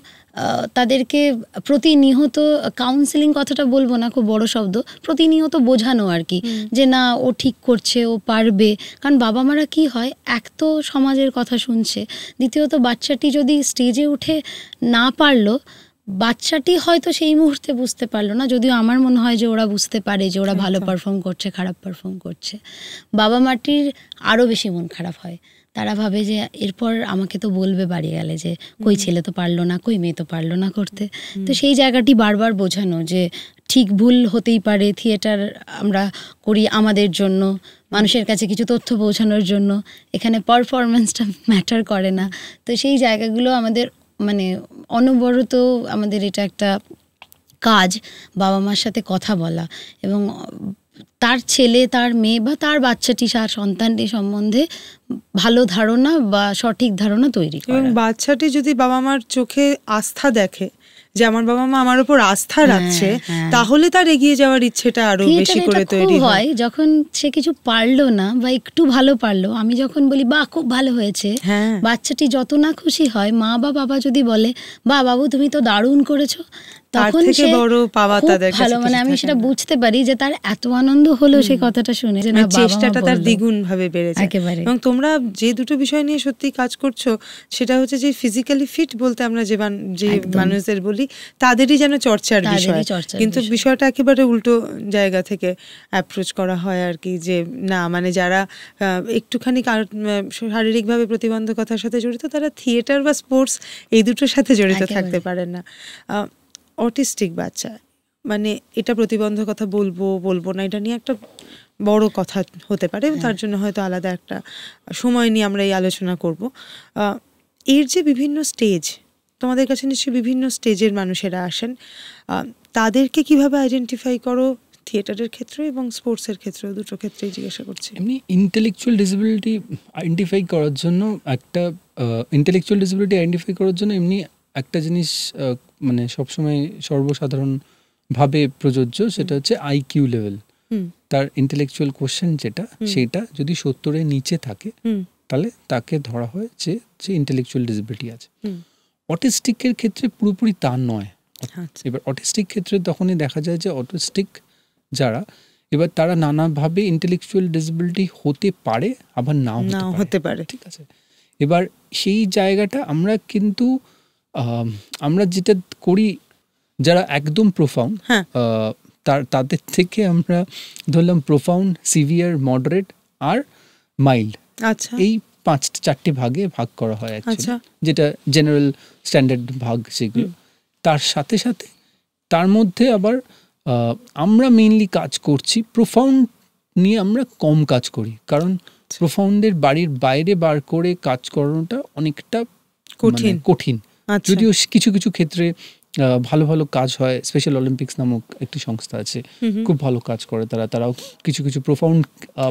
তাদেরকে প্রতিনিয়ত কাউন্সেলিং, কথাটা বলবো না, খুব বড় শব্দ, প্রতিনিয়ত বোঝানো আর কি, যে না, ও ঠিক করছে, ও পারবে। কারণ বাবা মারা কি হয়, এক তো সমাজের কথা শুনছে, দ্বিতীয়ত বাচ্চাটি যদি স্টেজে উঠে না পারলো, বাচ্চাটি হয়তো সেই মুহূর্তে বুঝতে পারলো না, যদিও আমার মনে হয় যে ওরা বুঝতে পারে যে ওরা ভালো পারফর্ম করছে, খারাপ পারফর্ম করছে। বাবা মাটির আরও বেশি মন খারাপ হয়, তারা ভাবে যে এরপর আমাকে তো বলবে বাড়ি গেলে যে কই ছেলে তো পারলো না, কই মেয়ে তো পারলো না করতে। তো সেই জায়গাটি বারবার বোঝানো যে ঠিক ভুল হতেই পারে, থিয়েটার আমরা করি আমাদের জন্য, মানুষের কাছে কিছু তথ্য পৌঁছানোর জন্য, এখানে পারফরমেন্সটা ম্যাটার করে না। তো সেই জায়গাগুলো আমাদের মানে অনবরত আমাদের এটা একটা কাজ, বাবা মার সাথে কথা বলা এবং তার ছেলে, তার মেয়ে বা তার বাচ্চাটি, তার সন্তানটি সম্বন্ধে ভালো ধারণা বা সঠিক ধারণা তৈরি করা। এবং বাচ্চাটি যদি বাবা মার চোখে আস্থা দেখে যে আমার বাবা মা আমার উপর আস্থা রাখছে, তাহলে তার এগিয়ে যাওয়ার ইচ্ছেটা আরো বেশি করে তৈরি হয়। যখন সে কিছু পারলো না বা একটু ভালো পারলো, আমি যখন বলি বাহ খুব ভালো হয়েছে, বাচ্চাটি যত না খুশি হয়, মা বা বাবা যদি বলে বাহ বাবু তুমি তো দারুণ করেছো, তখন সে বড় পাওয়া তাদের কাছে ভালো, মানে আমি সেটা বুঝতে পারি যে তার এত আনন্দ হলো সেই কথাটা শুনে, যে না চেষ্টাটা তার দ্বিগুণ ভাবে বেড়ে যায়। এবং তোমরা যে দুটো বিষয় নিয়ে সত্যি কাজ করছো, সেটা হচ্ছে যে ফিজিক্যালি ফিট বলতে আমরা যে মানুষদের বলি, তাদেরই যেন চর্চার বিষয়, কিন্তু বিষয়টা একেবারে উল্টো জায়গা থেকে অ্যাপ্রোচ করা হয় আর কি, যে না মানে যারা একটুখানি শারীরিকভাবে প্রতিবন্ধকতার সাথে জড়িত, তারা থিয়েটার বা স্পোর্টস এই দুটোর সাথে জড়িত থাকতে পারেন না। অটিস্টিক বাচ্চা মানে এটা প্রতিবন্ধকতা বলবো না, এটা নিয়ে একটা বড় কথা হতে পারে, তার জন্য হয়তো আলাদা একটা সময় নিয়ে আমরা এই আলোচনা করব। এর যে বিভিন্ন স্টেজ, তোমাদের কাছে নিশ্চয়ই বিভিন্ন স্টেজের মানুষেরা আসেন, তাদেরকে কিভাবে আইডেন্টিফাই করো থিয়েটারের ক্ষেত্রে এবং স্পোর্টসের ক্ষেত্রে, দুটো ক্ষেত্রেই জিজ্ঞাসা করছি। এমনি ইন্টেলেকচুয়াল ডিসেবিলিটি আইডেন্টিফাই করার জন্য এমনি একটা জিনিস মানে সবসময় সর্বসাধারণভাবে প্রযোজ্য, সেটা হচ্ছে আইকিউ লেভেল। তার ইন্টেলেকচুয়াল কোশ্চেন যেটা, সেটা যদি 70-এর নিচে থাকে তাহলে তাকে ধরা হয় যে ইন্টেলেকচুয়াল ডিসেবিলিটি আছে। অটিস্টিকের ক্ষেত্রে পুরোপুরি তা নয়। এবার অটিস্টিক ক্ষেত্রে তখনই দেখা যায় যে অটিস্টিক যারা, এবার তারা নানাভাবে ইন্টেলেকচুয়াল ডিসেবিলিটি হতে পারে, আবার নাও হতে পারে, ঠিক আছে। এবার সেই জায়গাটা আমরা যেটা করি, যারা একদম প্রোফাউন্ড, তাদের থেকে আমরা ধরলাম প্রোফাউন্ড, সিভিয়ার, মডারেট আর মাইল্ড, এই 4টি ভাগে ভাগ করা হয় অ্যাকচুয়ালি, যেটা জেনারেল স্ট্যান্ডার্ড ভাগ সেগুলো। তার সাথে সাথে তার মধ্যে আবার আমরা মেইনলি কাজ করছি প্রোফাউন্ড নিয়ে, আমরা কম কাজ করি, কারণ প্রোফাউন্ডের বাড়ির বাইরে বার করে কাজ করানোটা অনেকটা কঠিন। যদিও কিছু কিছু ক্ষেত্রে ভালো ভালো কাজ হয়, স্পেশাল অলিম্পিক্স নামক একটি সংস্থা আছে, খুব ভালো কাজ করে তারাও কিছু কিছু প্রোফাউন্ড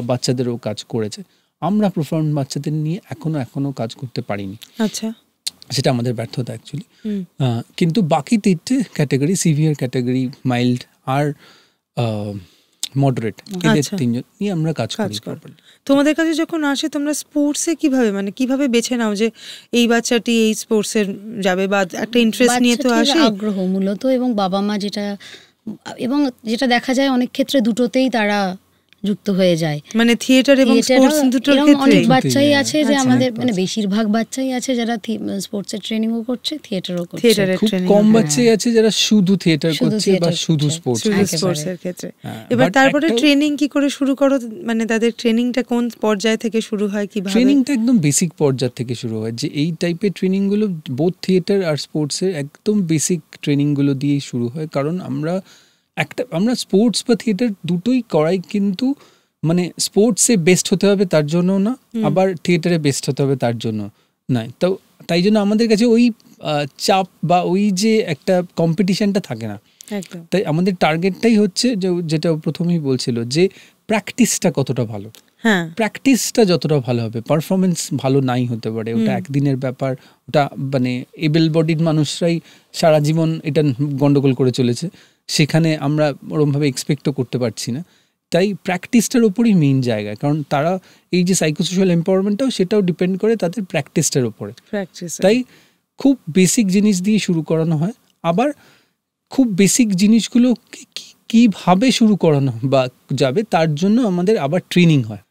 বাচ্চাদেরও কাজ করেছে। আমরা প্রোফাউন্ড বাচ্চাদের নিয়ে এখনো কাজ করতে পারিনি, সেটা আমাদের ব্যর্থতা অ্যাকচুয়ালি। কিন্তু বাকি 3টে ক্যাটাগরি, সিভিয়ার ক্যাটাগরি, মাইল্ড আর মডারেট, এদের 3জন নিয়ে আমরা কাজ করি। তোমাদের কাছে যখন আসে, তোমরা স্পোর্টসে কিভাবে বেছে নাও যে এই বাচ্চাটি এই স্পোর্টসে যাবে, বা একটা ইন্টারেস্ট নিয়ে তো আসে, আগ্রহ মূলত, এবং বাবা মা যেটা দেখা যায় অনেক ক্ষেত্রে দুটোতেই তারা যুক্ত হয়ে যায়, মানে থিয়েটার এবং স্পোর্টস দুটোর ক্ষেত্রে। অনেক বাচ্চাই আছে যে আমাদের মানে বেশিরভাগ বাচ্চাই আছে যারা স্পোর্টসের ট্রেনিংও করছে, থিয়েটারও করছে। খুব কম বাচ্চাই আছে যারা শুধু থিয়েটার করছে বা শুধু স্পোর্টসের ক্ষেত্রে। এবার তারপরে ট্রেনিং কি করে শুরু করো, মানে তাদের ট্রেনিংটা কোন পর্যায় থেকে শুরু হয়, কিভাবে? ট্রেনিংটা একদম বেসিক পর্যায় থেকে শুরু হয়, যে এই টাইপের ট্রেনিংগুলো বোথ থিয়েটার আর স্পোর্টসের একদম বেসিক ট্রেনিংগুলো দিয়েই শুরু হয়। কারণ আমরা স্পোর্টস বা থিয়েটার দুটোই করাই, কিন্তু মানে স্পোর্টসে বেস্ট হতে হবে তার জন্য না, আবার থিয়েটারে বেস্ট হতে হবে তার জন্য নয়। তো তাই জন্য আমাদের কাছে ওই চাপ বা ওই যে একটা কম্পিটিশনটা থাকে না। তাই আমাদের টার্গেটটাই হচ্ছে যেটা প্রথমেই বলছিল, যে প্র্যাকটিসটা কতটা ভালো। প্র্যাকটিসটা যতটা ভালো হবে, পারফরমেন্স ভালো নাই হতে পারে, ওটা একদিনের ব্যাপার, ওটা মানে এবেল বডিড মানুষরাই সারা জীবন এটা গন্ডগোল করে চলেছে, সেখানে আমরা ওরমভাবে এক্সপেক্টও করতে পারছি না। তাই প্র্যাকটিসটার ওপরই মেইন জায়গা, কারণ তারা এই যে সাইকোসোশাল এম্পাওয়ারমেন্টটাও সেটাও ডিপেন্ড করে তাদের প্র্যাকটিসটার ওপরে। তাই খুব বেসিক জিনিস দিয়ে শুরু করানো হয়, আবার খুব বেসিক জিনিসগুলো কিভাবে শুরু করানো বা যাবে তার জন্য আমাদের আবার ট্রেনিং হয়।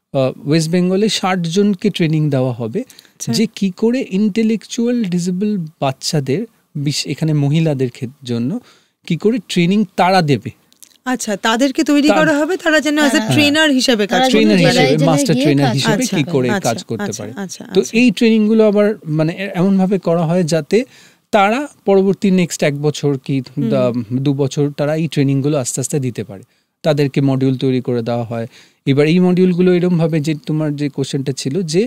ওয়েস্ট বেঙ্গলে 60 জনকে ট্রেনিং দেওয়া হবে, যে কি করে ইন্টেলেকচুয়াল ডিসেবল বাচ্চাদের, এখানে মহিলাদের জন্য কি করে ট্রেনিং তারা দেবে। তাদেরকে তৈরি করা হবে, তারা যেন অ্যাজ এ ট্রেনার হিসেবে মাস্টার ট্রেনার হিসেবে কি করে কাজ করতে পারে। তো এই ট্রেনিং গুলো আবার মানে এমন ভাবে করা হয় যাতে তারা পরবর্তী নেক্সট 1 বছর কি 2 বছর তারা এই ট্রেনিং গুলো আস্তে আস্তে দিতে পারে। তাদেরকে মডিউল তৈরি করে দেওয়া হয়। এবার এই মডিউলগুলো এরকমভাবে, যে তোমার যে কোশ্চেনটা ছিল, যে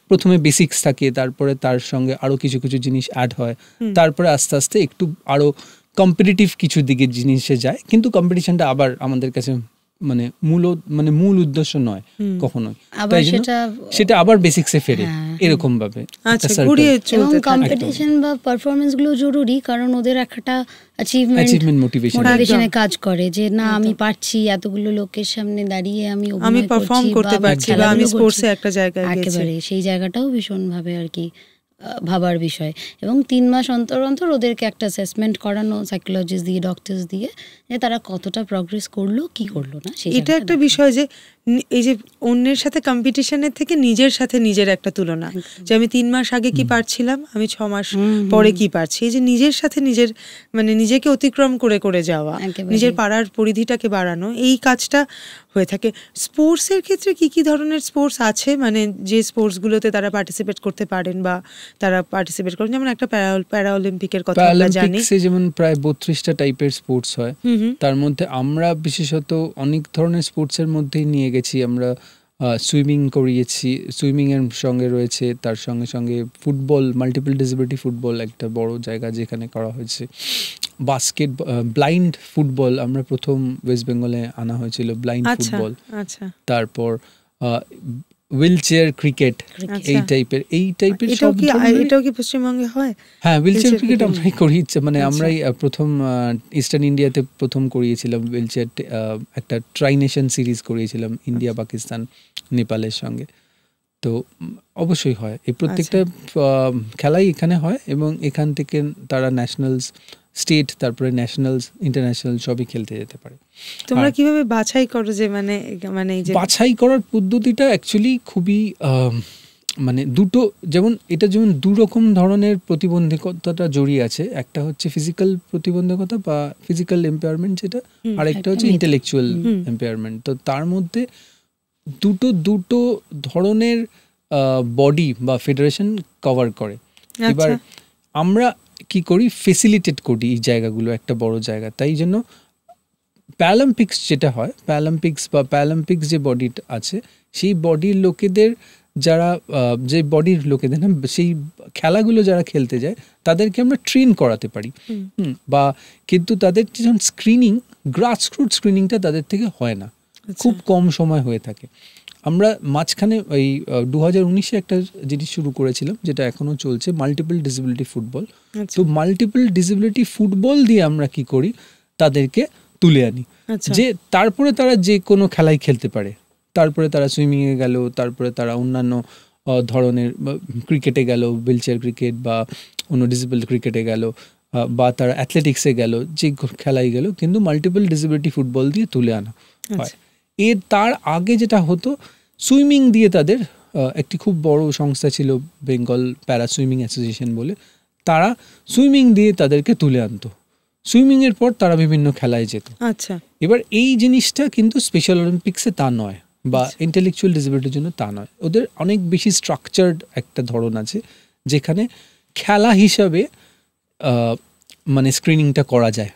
প্রথমে বেসিক্স থাকে, তারপরে তার সঙ্গে আরো কিছু কিছু জিনিস অ্যাড হয়, তারপরে আস্তে আস্তে একটু আরো কম্পিটিটিভ কিছু দিকে জিনিসে যায়। কিন্তু কম্পিটিশনটা আবার আমাদের কাছে মূল উদ্দেশ্য নয় কখনোই, আবার তাই জন্য সেটা আবার বেসিক্সে ফেরে এরকম ভাবে। এবং কম্পিটিশন বা পারফরমেন্স গুলো জরুরি, কারণ ওদের একটা অ্যাচিভমেন্ট মোটিভেশনে কাজ করে যে না আমি পারছি, এতগুলো লোকের সামনে দাঁড়িয়ে আমি পারফর্ম করতে পারছি বা আমি স্পোর্টসে একটা জায়গায় গেছি, একেবারে সেই জায়গাটাও ভীষণ ভাবে আর কি ভাবার বিষয়। এবং 3 মাস অন্তর অন্তর ওদেরকে একটা অ্যাসেসমেন্ট করানো সাইকোলজিস্ট দিয়ে, ডক্টরস দিয়ে, যে তারা কতটা প্রগ্রেস করলো কি করলো না। এটা একটা বিষয় যে এই যে অন্যের সাথে কম্পিটিশনের থেকে নিজের সাথে নিজের একটা তুলনা, যে আমি 3 মাস আগে কি পারছিলাম, আমি 6 মাস পরে কি পারছি, এই যে নিজের সাথে নিজের নিজেকে অতিক্রম করে করে যাওয়া, নিজের পাড়ার পরিধিটাকে বাড়ানো, এই কাজটা হয়ে থাকে। স্পোর্টসের ক্ষেত্রে কি কি ধরনের স্পোর্টস আছে, যে স্পোর্টসগুলোতে তারা পার্টিসিপেট করতে পারেন বা তারা পার্টিসিপেট করেন? যেমন একটা প্যারা অলিম্পিকের কথা আমরা জানি, যেমন প্রায় 32টা টাইপের স্পোর্টস হয়, তার মধ্যে আমরা বিশেষত অনেক ধরনের স্পোর্টসের মধ্যেই নিয়ে গেছি। আমরা সুইমিং করিয়েছি, সুইমিং এর সঙ্গে রয়েছে তার সঙ্গে সঙ্গে ফুটবল, মাল্টিপল ডিসেবিলিটি ফুটবল একটা বড় জায়গা যেখানে করা হয়েছে। বাস্কেট, ব্লাইন্ড ফুটবল আমরা প্রথম ওয়েস্ট বেঙ্গলে আনা হয়েছিল, ব্লাইন্ড ফুটবল। তারপর হুইল চেয়ার ক্রিকেট, এই টাইপের সব। এটাও কি পশ্চিমবঙ্গে হয়? হ্যাঁ, হুইল চেয়ার ক্রিকেট আমরাই করিয়েছি, আমরাই প্রথম ইস্টার্ন ইন্ডিয়াতে প্রথম করিয়েছিলাম হুইল চেয়ার। একটা ট্রাই নেশন সিরিজ করিয়েছিলাম ইন্ডিয়া, পাকিস্তান, নেপালের সঙ্গে। তো অবশ্যই হয়, এই প্রত্যেকটা খেলাই এখানে হয় এবং এখান থেকে তারা ন্যাশনালস, স্টেট, তারপরে ন্যাশনালস, ইন্টারন্যাশনাল সবই খেলতে যেতে পারে। তোমরা কিভাবে বাছাই করো যে বাছাই করার পদ্ধতিটা অ্যাকচুয়ালি খুবই দুটো, যেমন দু রকম ধরনের প্রতিবন্ধকতাটা জড়িয়ে আছে। একটা হচ্ছে ফিজিক্যাল প্রতিবন্ধকতা বা ফিজিক্যাল এম্পায়ারমেন্ট যেটা, আর একটা হচ্ছে ইন্টেলেকচুয়াল এম্পায়ারমেন্ট। তো তার মধ্যে দুটো ধরনের বডি বা ফেডারেশন কভার করে। এবার আমরা কি করি, ফেসিলিটেট করি এই জায়গাগুলো, একটা বড় জায়গা। তাই জন্য প্যারালিম্পিক্স যেটা হয়, প্যারালিম্পিক্স যে বডি আছে, সেই বডির লোকেদের যে বডির লোকেদের সেই খেলাগুলো যারা খেলতে যায় তাদেরকে আমরা ট্রেন করাতে পারি। বা কিন্তু তাদের যখন স্ক্রিনিং, গ্রাসরুট স্ক্রিনিংটা তাদের থেকে হয় না, খুব কম সময় হয়ে থাকে। আমরা মাঝখানে ওই 2019-এ একটা জিনিস শুরু করেছিলাম যেটা এখনো চলছে, মাল্টিপল ডিসেবিলিটি ফুটবল। তো মাল্টিপল ডিসেবিলিটি ফুটবল দিয়ে আমরা কি করি, তাদেরকে তুলে আনি, যে তারপরে তারা যে কোনো খেলাই খেলতে পারে। তারপরে তারা সুইমিংয়ে গেল, তারপরে তারা অন্যান্য ধরনের ক্রিকেটে গেল, হুইল চেয়ার ক্রিকেট বা অন্য ডিসেবল ক্রিকেটে গেল, বা তারা অ্যাথলেটিক্সে গেল, যে খেলাই গেল, কিন্তু মাল্টিপল ডিসেবিলিটি ফুটবল দিয়ে তুলে আনা হয়। তার আগে যেটা হতো, সুইমিং দিয়ে তাদের একটি খুব বড় সংস্থা ছিল বেঙ্গল প্যারা সুইমিং অ্যাসোসিয়েশন বলে, তারা সুইমিং দিয়ে তাদেরকে তুলে আনতো। সুইমিংয়ের পর তারা বিভিন্ন খেলায় যেত। এবার এই জিনিসটা কিন্তু স্পেশাল অলিম্পিক্সে তা নয়, বা ইন্টেলেকচুয়াল ডিসেবিলিটির জন্য তা নয়। ওদের অনেক বেশি স্ট্রাকচার্ড একটা ধরন আছে যেখানে খেলা হিসাবে স্ক্রিনিংটা করা যায়।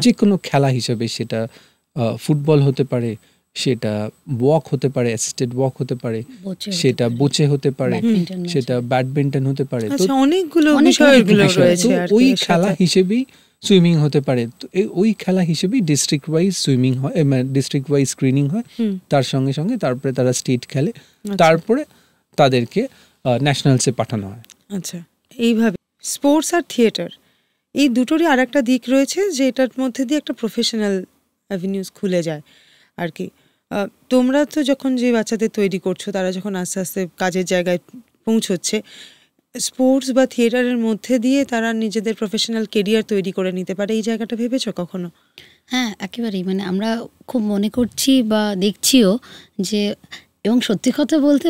যে কোনো খেলা হিসাবে, সেটা ফুটবল হতে পারে, সেটা ওয়াক হতে পারে, অ্যাসিস্টেড ওয়াক হতে পারে, সেটা বোচে হতে পারে, সেটা ব্যাডমিন্টন হতে পারে। তো অনেকগুলো বিষয়গুলো রয়েছে। ওই খেলা হিসেবেই সুইমিং হতে পারে। তো ওই খেলা হিসেবেই ডিস্ট্রিক্ট ওয়াইজ সুইমিং হয়, ডিস্ট্রিক্ট ওয়াইজ স্ক্রিনিং হয়, তার সঙ্গে সঙ্গে তারপরে তারা স্টেট খেলে, তারপরে তাদেরকে ন্যাশনালসে পাঠানো হয়। আচ্ছা, এইভাবে স্পোর্টস আর থিয়েটার এই দুটোরই আর একটা দিক রয়েছে, যে এটার মধ্যে দিয়ে একটা প্রফেশনাল অ্যাভিনিউজ খুলে যায় আর কি। তোমরা তো যখন যে বাচ্চাদের তৈরি করছো, তারা যখন আস্তে আস্তে কাজের জায়গায় পৌঁছচ্ছে, স্পোর্টস বা থিয়েটারের মধ্যে দিয়ে তারা নিজেদের প্রফেশনাল কেরিয়ার তৈরি করে নিতে পারে, এই জায়গাটা ভেবেছো কখনো? হ্যাঁ, একেবারেই। আমরা খুব মনে করছি বা দেখছিও যে, এবং সত্যি কথা বলতে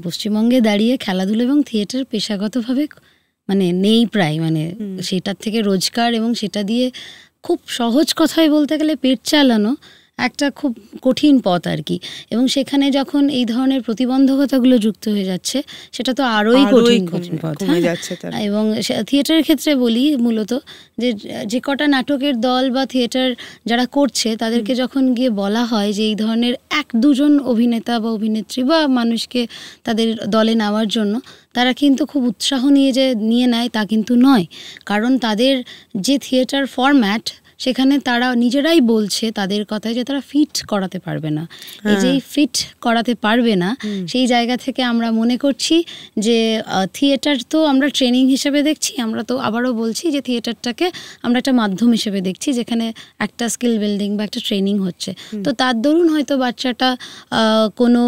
পশ্চিমবঙ্গে দাঁড়িয়ে খেলাধুলো এবং থিয়েটার পেশাগতভাবে নেই প্রায়। সেটার থেকে রোজগার এবং সেটা দিয়ে খুব সহজ কথায় বলতে গেলে পেট চালানো একটা খুব কঠিন পথ আর কি। এবং সেখানে যখন এই ধরনের প্রতিবন্ধকতাগুলো যুক্ত হয়ে যাচ্ছে, সেটা তো আরোই কঠিন পথ। এবং থিয়েটারের ক্ষেত্রে বলি মূলত যে কটা নাটকের দল বা থিয়েটার যারা করছে, তাদেরকে যখন গিয়ে বলা হয় যে এই ধরনের 1-2 অভিনেতা বা অভিনেত্রী বা মানুষকে তাদের দলে নেওয়ার জন্য, তারা কিন্তু খুব উৎসাহ নিয়ে নেয় তা কিন্তু নয়। কারণ তাদের যে থিয়েটার ফরম্যাট, সেখানে তারা নিজেরাই বলছে তাদের কথায় যে তারা ফিট করাতে পারবে না। এই যে ফিট করাতে পারবে না, সেই জায়গা থেকে আমরা মনে করছি যে থিয়েটার তো আমরা ট্রেনিং হিসেবে দেখছি, আমরা তো আবারও বলছি যে থিয়েটারটাকে আমরা একটা মাধ্যম হিসেবে দেখছি যেখানে একটা স্কিল বিল্ডিং বা একটা ট্রেনিং হচ্ছে। তো তার দরুন হয়তো বাচ্চাটা কোনো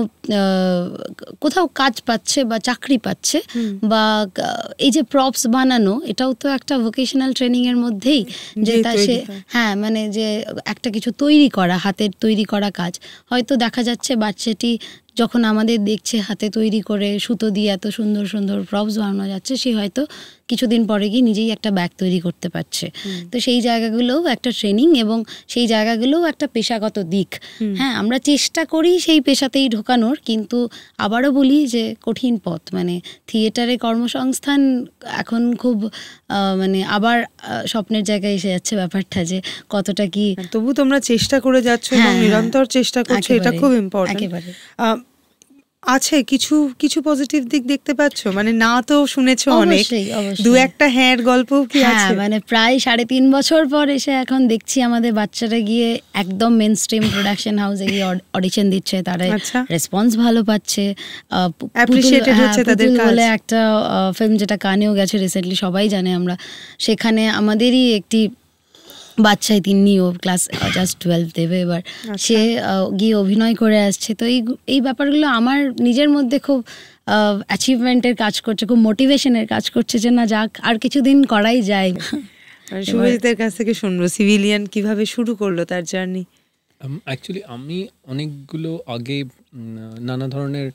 কোথাও কাজ পাচ্ছে বা চাকরি পাচ্ছে, বা এই যে প্রপস বানানো, এটাও তো একটা ভোকেশনাল ট্রেনিং এর মধ্যেই, যে তা সে হ্যাঁ মানে যে একটা কিছু তৈরি করা, হাতের তৈরি করা কাজ। হয়তো দেখা যাচ্ছে বাচ্চাটি যখন আমাদের দেখছে হাতে তৈরি করে সুতো দিয়ে এত সুন্দর সুন্দর প্রপস বানানো যাচ্ছে, সে হয়তো কিছুদিন পরে গিয়ে নিজেই একটা ব্যাগ তৈরি করতে পারছে। তো সেই জায়গাগুলোও একটা ট্রেনিং এবং সেই জায়গাগুলোও একটা পেশাগত দিক। হ্যাঁ, আমরা চেষ্টা করি সেই পেশাতেই ঢোকানোর, কিন্তু আবারও বলি যে কঠিন পথ। মানে থিয়েটারে কর্মসংস্থান এখন খুব মানে আবার স্বপ্নের জায়গায় এসে যাচ্ছে ব্যাপারটা, যে কতটা কি। তবু তোমরা চেষ্টা করে যাচ্ছ এবং নিরন্তর চেষ্টা করছো, এটা খুব ইম্পর্টেন্ট। একেবারে আছে কিছু কিছু পজিটিভ দিক দেখতে পাচ্ছ? মানে না তো শুনেছো অনেক, দু একটা হ্যাঁ গল্প কি আছে? মানে প্রায় 3.5 বছর পর এসে এখন দেখছি আমাদের বাচ্চারা গিয়ে একদম মেন স্ট্রিম প্রোডাকশন হাউসে গিয়ে অডিশন দিচ্ছে, তারা রেসপন্স ভালো পাচ্ছে, অ্যাপ্রিশিয়েটেড হচ্ছে তাদের কাজ। বলে একটা ফিল্ম যেটা কানেও গেছে রিসেন্টলি, সবাই জানে আমরা, সেখানে আমাদেরই একটি বাচ্চাই, তিনিও ক্লাস জাস্ট 12 দেবে এবার, সে গিয়ে অভিনয় করে আসছে। তো এই ব্যাপারগুলো আমার নিজের মধ্যে খুব অ্যাচিভমেন্টের কাজ করছে, খুব মোটিভেশনের কাজ করছে, যে না যাক আর কিছুদিন করাই যায়। শুভজিতের কাছ থেকে শুনবো, সিভিলিয়ান কিভাবে শুরু করলো তার জার্নি। অ্যাকচুয়ালি আমি অনেকগুলো আগে নানা ধরনের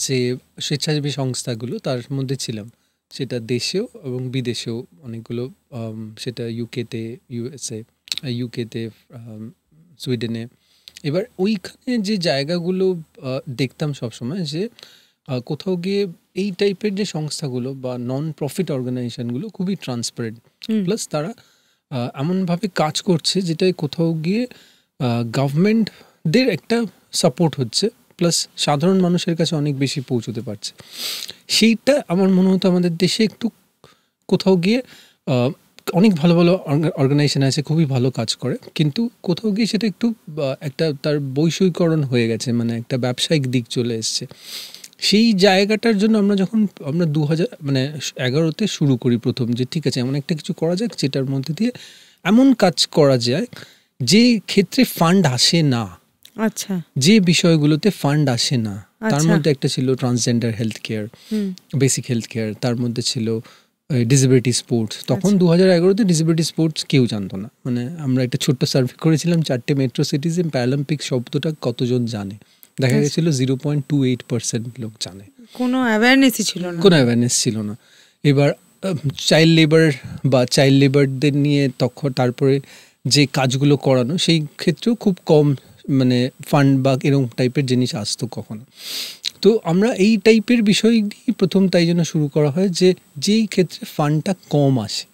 যে স্বেচ্ছাসেবী সংস্থাগুলো তার মধ্যে ছিলাম, সেটা দেশেও এবং বিদেশেও অনেকগুলো, সেটা ইউকেতে, ইউকেতে, সুইডেনে। এবার ওইখানে যে জায়গাগুলো দেখতাম সবসময়, যে কোথাও গিয়ে এই টাইপের যে সংস্থাগুলো বা নন প্রফিট অর্গানাইজেশনগুলো খুবই ট্রান্সপারেন্ট, প্লাস তারা এমনভাবে কাজ করছে যেটায় কোথাও গিয়ে গভর্নমেন্টদের একটা সাপোর্ট হচ্ছে, প্লাস সাধারণ মানুষের কাছে অনেক বেশি পৌঁছতে পারছে। সেইটা আমার মনে হতো আমাদের দেশে একটু কোথাও গিয়ে অনেক ভালো ভালো অর্গানাইজেশন আছে, খুবই ভালো কাজ করে, কিন্তু কোথাও গিয়ে সেটা একটু একটা তার বৈষয়িকরণ হয়ে গেছে, মানে একটা ব্যবসায়িক দিক চলে এসছে। সেই জায়গাটার জন্য আমরা 2011-তে শুরু করি প্রথম, যে ঠিক আছে এমন একটা কিছু করা যাক যেটার মধ্যে দিয়ে এমন কাজ করা যায় যে ক্ষেত্রে ফান্ড আসে না। আচ্ছা, যে বিষয়গুলোতে ফান্ড আসে না, তার মধ্যে একটা ছিল transgender health care, basic health care, তার মধ্যে ছিল ডিসেবিলিটি স্পোর্টস। তখন 2011-তে ডিসেবিলিটি স্পোর্টস কেউ জানতো না। মানে আমরা একটা ছোট্ট সার্ভে করেছিলাম 4টে মেট্রো সিটিজে প্যারালিম্পিক শব্দটা কতজন জানে, দেখা গেছিল 0.28% লোক জানে। কোনো অ্যাওয়ারনেসই ছিল না, কোনো অ্যাওয়ারনেস ছিল না। এবার চাইল্ড লেবার বা চাইল্ড লেবারদের নিয়ে তারপরে যে কাজগুলো করানো, সেই ক্ষেত্রেও খুব কম মানে ফান্ড বা এরকম টাইপের জিনিস আসতো কখনো। তো আমরা এই টাইপের বিষয় দিয়ে প্রথম তাই জন্য শুরু করা হয়, যে যেই ক্ষেত্রে ফান্ডটা কম আসে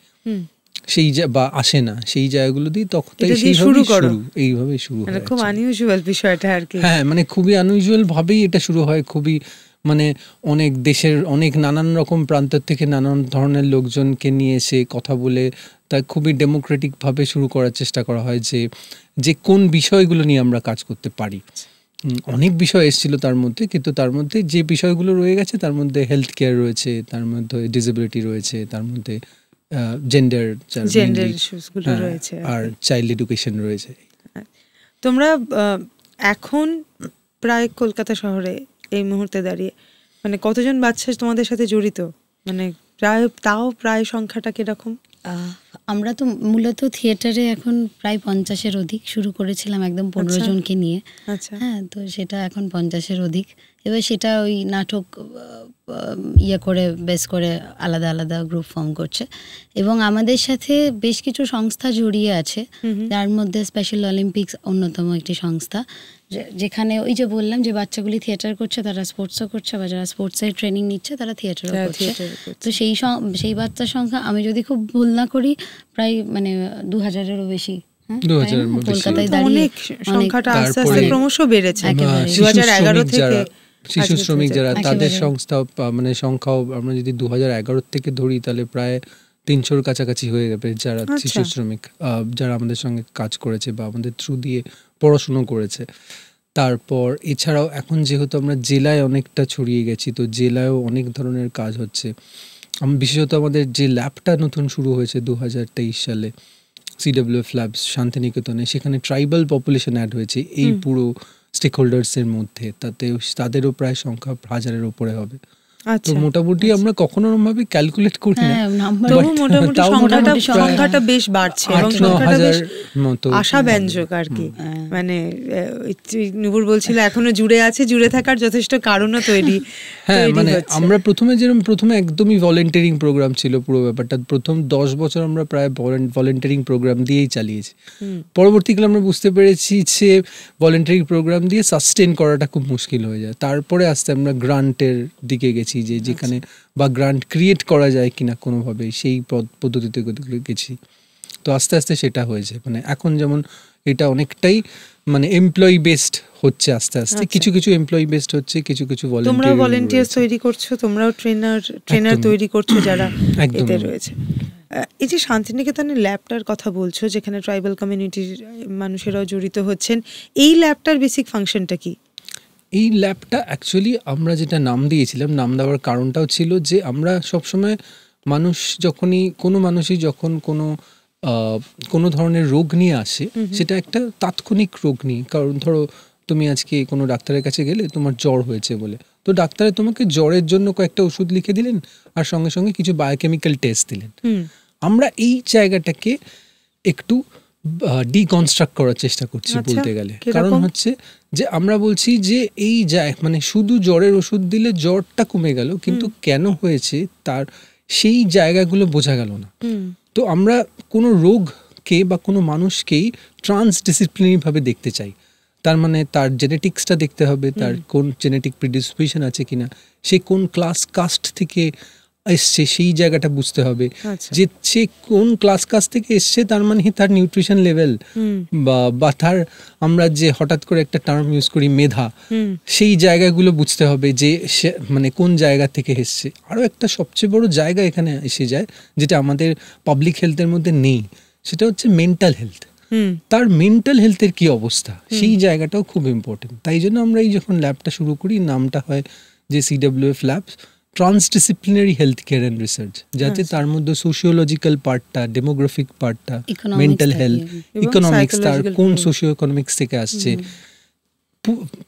সেই বা আসে না, সেই জায়গাগুলো দিয়ে তখন এইভাবে শুরু হয়। খুব আনইউজুয়াল বিষয়টা আর কি। হ্যাঁ, মানে খুবই আনইউজুয়াল ভাবেই এটা শুরু হয়। খুবই মানে অনেক দেশের অনেক নানান রকম প্রান্ত থেকে নানান ধরনের লোকজনকে নিয়ে এসে কথা বলে তাই খুবই ডেমোক্রেটিকভাবে শুরু করার চেষ্টা করা হয়, যে কোন বিষয়গুলো নিয়ে আমরা কাজ করতে পারি। অনেক বিষয় এসেছিল তার মধ্যে, কিন্তু তার মধ্যে যে বিষয়গুলো রয়ে গেছে তার মধ্যে হেলথ কেয়ার রয়েছে, তার মধ্যে ডিসেবিলিটি রয়েছে, তার মধ্যে জেন্ডার ইস্যুসগুলো রয়েছে, আর চাইল্ড এডুকেশন রয়েছে। তোমরা এখন প্রায় কলকাতা শহরে এই মুহূর্তে দাঁড়িয়ে মানে কতজন বাচ্চা তোমাদের সাথে জড়িত? মানে প্রায় সংখ্যাটা কিরকম? আমরা তো মূলত থিয়েটারে এখন প্রায় 50-এর অধিক শুরু করেছিলাম একদম 15 জনকে নিয়ে। হ্যাঁ, তো সেটা এখন 50-এর অধিক। এবার সেটা ওই নাটক করে বেস করে আলাদা আলাদা গ্রুপ ফর্ম করছে, এবং আমাদের সাথে বেশ কিছু সংস্থা জড়িয়ে আছে, যার মধ্যে স্পেশাল অলিম্পিক্স অন্যতম একটি সংস্থা, যেখানে ওই যে বললাম যে বাচ্চাগুলি থিয়েটার করছে, তারা স্পোর্টসও করছে, বা যারা স্পোর্টসের ট্রেনিং নিচ্ছে তারা থিয়েটারও করছে। তো সেই বাচ্চার সংখ্যা আমি যদি খুব ভুল না করি প্রায় মানে 2000-এরও বেশি। কলকাতায় দাঁড়িয়ে সংখ্যাটা আস্তে আস্তে ক্রমশ বেড়েছে। 2011 থেকে শিশু শ্রমিক যারা, তাদের সংস্থা মানে সংখ্যাও আমরা যদি 2011 থেকে ধরি তাহলে প্রায় 300-র কাছাকাছি হয়ে যাবে যারা শিশু শ্রমিক, যারা আমাদের সঙ্গে কাজ করেছে বা আমাদের থ্রু দিয়ে পড়াশুনো করেছে। তারপর এছাড়াও এখন যেহেতু আমরা জেলায় অনেকটা ছড়িয়ে গেছি, তো জেলায়ও অনেক ধরনের কাজ হচ্ছে। বিশেষত আমাদের যে ল্যাবটা নতুন শুরু হয়েছে 2023 সালে, CWF ল্যাবস শান্তিনিকেতনে, সেখানে ট্রাইবাল পপুলেশন অ্যাড হয়েছে এই পুরো স্টেক হোল্ডার্সের মধ্যে, তাতে তাদেরও প্রায় সংখ্যা 1000-এর উপরে হবে। তো মোটামুটি আমরা কখনো ভাবে ক্যালকুলেট করি না, তবু মোটামুটি সংখ্যাটা বেশ বাড়ছে এবং সংখ্যাটা বেশ আশাব্যঞ্জক আর কি। মানে নূপুর বলছিল এখনো জুড়ে আছে, জুড়ে থাকার যথেষ্ট কারণও তৈরি। হ্যাঁ, মানে আমরা প্রথমে একদমই ভলেন্টিয়ারিং প্রোগ্রাম ছিল পুরো ব্যাপারটা। প্রথম 10 বছর আমরা প্রায় ভলেন্টিয়ারিং প্রোগ্রাম দিয়েই চালিয়েছি। পরবর্তীকালে আমরা বুঝতে পেরেছি যে ভলেন্টিয়ারিং প্রোগ্রাম দিয়ে সাস্টেন করাটা খুব মুশকিল হয়ে যায়। তারপরে আস্তে আমরা গ্রান্টের দিকে গেছি, যে যেখানে বা গ্রান্ট ক্রিয়েট করা যায় কিনা কোনোভাবে, সেই পদ্ধতিতে গেছি। তো আস্তে আস্তে সেটা হয়েছে, মানে এখন যেমন এটা অনেকটাই মানে এমপ্লয়ি বেসড হচ্ছে আস্তে আস্তে। কিছু কিছু এমপ্লয়ি বেসড হচ্ছে, কিছু কিছু ভলেন্টিয়ার তৈরি করছো, তোমরাও ট্রেনার তৈরি করছো যারা এতে রয়েছে। এই যে শান্তিনিকেতনের ল্যাবটার কথা বলছো, যেখানে ট্রাইবাল কমিউনিটির মানুষেরাও জড়িত হচ্ছেন, এই ল্যাবটার বেসিক ফাংশনটা কি? এই ল্যাবটা অ্যাকচুয়ালি আমরা যেটা নাম দিয়েছিলাম, নাম দেওয়ার কারণটাও ছিল যে আমরা সবসময় মানুষই যখন কোনো ধরনের রোগ নিয়ে আসে, সেটা একটা তাৎক্ষণিক রোগ নিয়ে। কারণ ধরো তুমি আজকে কোনো ডাক্তারের কাছে গেলে, তোমার জ্বর হয়েছে বলে, তো ডাক্তারে তোমাকে জ্বরের জন্য কয়েকটা ওষুধ লিখে দিলেন আর সঙ্গে সঙ্গে কিছু বায়োকেমিক্যাল টেস্ট দিলেন। আমরা এই জায়গাটাকে একটু ডিকনস্ট্রাক্ট করার চেষ্টা করছি বলতে গেলে। কারণ হচ্ছে যে আমরা বলছি যে এই মানে শুধু জ্বরের ওষুধ দিলে জ্বরটা কমে গেল, কিন্তু কেন হয়েছে তার সেই জায়গাগুলো বোঝা গেল না। তো আমরা কোনো রোগকে বা কোনো মানুষকেই ট্রান্সডিসিপ্লিনারি ভাবে দেখতে চাই। তার মানে তার জেনেটিক্সটা দেখতে হবে, তার কোন জেনেটিক প্রিডিসপোজিশন আছে কিনা, সে কোন ক্লাস কাস্ট থেকে এসছে সেই জায়গাটা বুঝতে হবে। যে সে কোন ক্লাস কাস্ট থেকে এসছে তার মানে তার নিউট্রিশন লেভেল বা তার, আমরা যে হঠাৎ করে একটা টার্ম ইউজ করি মেধা, সেই জায়গাগুলো বুঝতে হবে যে সে মানে কোন জায়গা থেকে এসছে। আরও একটা সবচেয়ে বড় জায়গা এখানে এসে যায়, যেটা আমাদের পাবলিক হেলথের মধ্যে নেই, সেটা হচ্ছে মেন্টাল হেলথ। তার মেন্টাল হেলথের কি অবস্থা, সেই জায়গাটাও খুব ইম্পর্টেন্ট। তাই জন্য আমরা এই যখন ল্যাবটা শুরু করি, নামটা হয় যে CWF labs transdisciplinary health care and research, যাতে তার মধ্যে সোশিওলজিক্যাল পার্টটা, ডেমোগ্রাফিক পার্টটা, মেন্টাল হেলথ, ইকোনমিক্স, তার কোন সোশিও ইকোনমিক্স থেকে আসছে,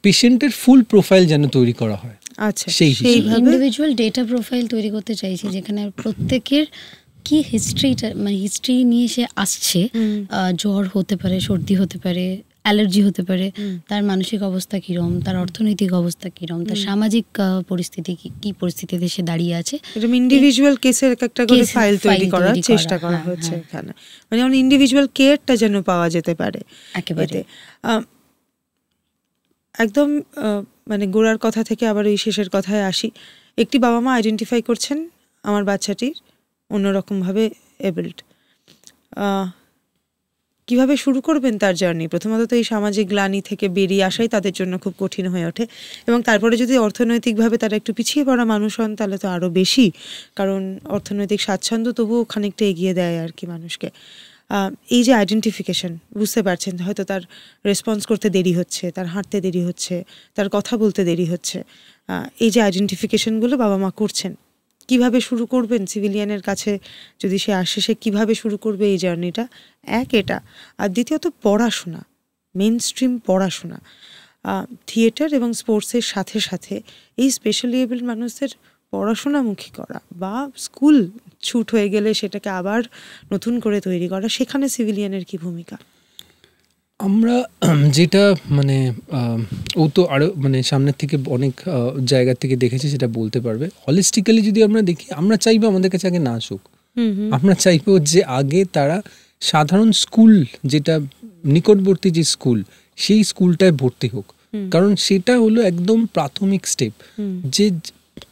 পেশেন্টের ফুল প্রোফাইল যেন তৈরি করা হয়। আচ্ছা, সেই ইন্ডিভিজুয়াল ডেটা প্রোফাইল তৈরি করতে চাইছি, যেখানে প্রত্যেকের কি হিস্ট্রিটা, মানে হিস্ট্রি নিয়ে সে আসছে, জ্বর হতে পারে, সর্দি হতে পারে, অ্যালার্জি হতে পারে, তার মানসিক অবস্থা কিরম, তার অর্থনৈতিক অবস্থা কিরম, তার সামাজিক পরিস্থিতি কি পরিস্থিতিতে সে দাঁড়িয়ে আছে, ইন্ডিভিজুয়াল কেসের একটা করে ফাইল তৈরি করার চেষ্টা করা হচ্ছে এখানে। মানে ইন্ডিভিজুয়াল কেয়ারটা যেন পাওয়া যেতে পারে একেবারে। একদম মানে গোড়ার কথা থেকে আবার এই শেষের কথায় আসি। একটি বাবা মা আইডেন্টিফাই করছেন আমার বাচ্চাটির অন্যরকমভাবে এবলড, কিভাবে শুরু করবেন তার জার্নি? প্রথমত তো এই সামাজিক গ্লানি থেকে বেরিয়ে আসাই তাদের জন্য খুব কঠিন হয়ে ওঠে, এবং তারপরে যদি অর্থনৈতিকভাবে তারা একটু পিছিয়ে পড়া মানুষ হন তাহলে তো আরও বেশি, কারণ অর্থনৈতিক স্বাচ্ছন্দ্য তবুও খানিকটা এগিয়ে দেয় আর কি মানুষকে। এই যে আইডেন্টিফিকেশন, বুঝতে পারছেন হয়তো তার রেসপন্স করতে দেরি হচ্ছে, তার হাঁটতে দেরি হচ্ছে, তার কথা বলতে দেরি হচ্ছে, এই যে আইডেন্টিফিকেশনগুলো বাবা মা করছেন, কিভাবে শুরু করবেন সিভিলিয়ানের কাছে যদি সে আসে, সে কীভাবে শুরু করবে এই জার্নিটা? এটা, আর দ্বিতীয়ত পড়াশোনা, মেন স্ট্রিম পড়াশোনা, থিয়েটার এবং স্পোর্টসের সাথে সাথে এই স্পেশালি এবল মানুষদের পড়াশোনামুখী করা, বা স্কুল ছুট হয়ে গেলে সেটাকে আবার নতুন করে তৈরি করা, সেখানে সিভিলিয়ানের কি ভূমিকা? আমরা যেটা মানে ও তো আরও মানে সামনের থেকে অনেক জায়গা থেকে দেখেছি, সেটা বলতে পারবে। হলিস্টিক্যালি যদি আমরা দেখি, আমরা চাইবো আমাদের কাছে আগে না আসুক, আমরা চাইবো যে আগে তারা সাধারণ স্কুল, যেটা নিকটবর্তী যে স্কুল, সেই স্কুলটায় ভর্তি হোক। কারণ সেটা হলো একদম প্রাথমিক স্টেপ, যে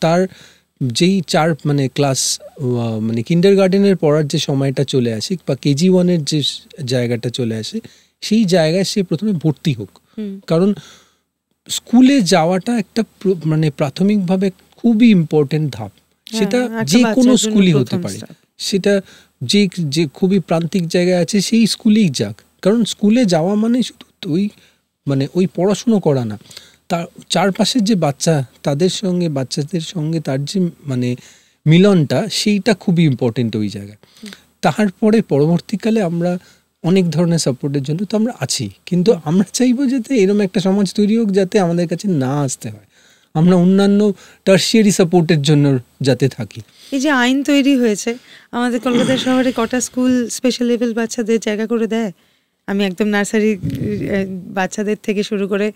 তার যেই মানে ক্লাস মানে কিন্ডার গার্ডেনের পড়ার যে সময়টা চলে আসে বা KG 1-এর যে জায়গাটা চলে আসে, সেই জায়গায় সে প্রথমে ভর্তি হোক। কারণ স্কুলে যাওয়াটা একটা মানে প্রাথমিকভাবে খুবই ইম্পর্টেন্ট ধাপ, সেটা যে কোনো স্কুলই হতে পারে, সেটা যে যে খুবই প্রান্তিক জায়গায় আছে সেই স্কুলেই যাক, কারণ স্কুলে যাওয়া মানে শুধু ওই পড়াশুনো করা না, তার চারপাশের যে বাচ্চাদের সঙ্গে তার যে মিলনটা, সেইটা খুবই ইম্পর্টেন্ট ওই জায়গায়। তারপরে পরবর্তীকালে আমরা অনেক ধরনের সাপোর্টের জন্য তো আমরা আছি, কিন্তু আমরা চাইবো যাতে এরকম একটা সমাজ তৈরি হোক যাতে আমাদের কাছে না আসতে হয়, আমরা অন্যান্য টার্সিয়ারি সাপোর্টের জন্য যাতে থাকি। এই যে আইন তৈরি হয়েছে, আমাদের কলকাতা শহরে কটা স্কুল স্পেশাল লেভেল বাচ্চাদের জায়গা করে দেয়? আমি একদম নার্সারি বাচ্চাদের থেকে শুরু করে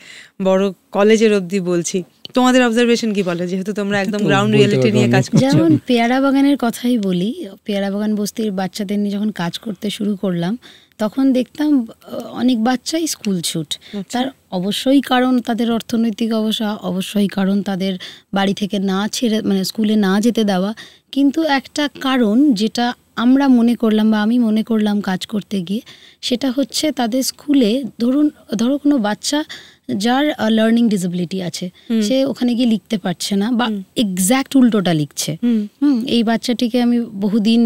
বড় কলেজের অবধি বলছি, তোমাদের অবজারভেশন কি বলে, যেহেতু তোমরা একদম গ্রাউন্ড রিয়েলিটি নিয়ে কাজ করছো? যেমন পেয়ারা বাগানের কথাই বলি, পেয়ারা বাগান বস্তির বাচ্চাদের নিয়ে যখন কাজ করতে শুরু করলাম তখন দেখতাম অনেক বাচ্চাই স্কুল ছুট। তার অবশ্যই কারণ তাদের অর্থনৈতিক অবস্থা, অবশ্যই কারণ তাদের বাড়ি থেকে না ছেড়ে স্কুলে না যেতে দেওয়া, কিন্তু একটা কারণ যেটা আমরা মনে করলাম বা আমি মনে করলাম কাজ করতে গিয়ে, সেটা হচ্ছে তাদের স্কুলে ধরো কোনো বাচ্চা যার লার্নিং ডিসেবিলিটি আছে, সে ওখানে গিয়ে লিখতে পারছে না বা এক্স্যাক্ট উল্টোটা লিখছে। এই বাচ্চাটিকে আমি বহুদিন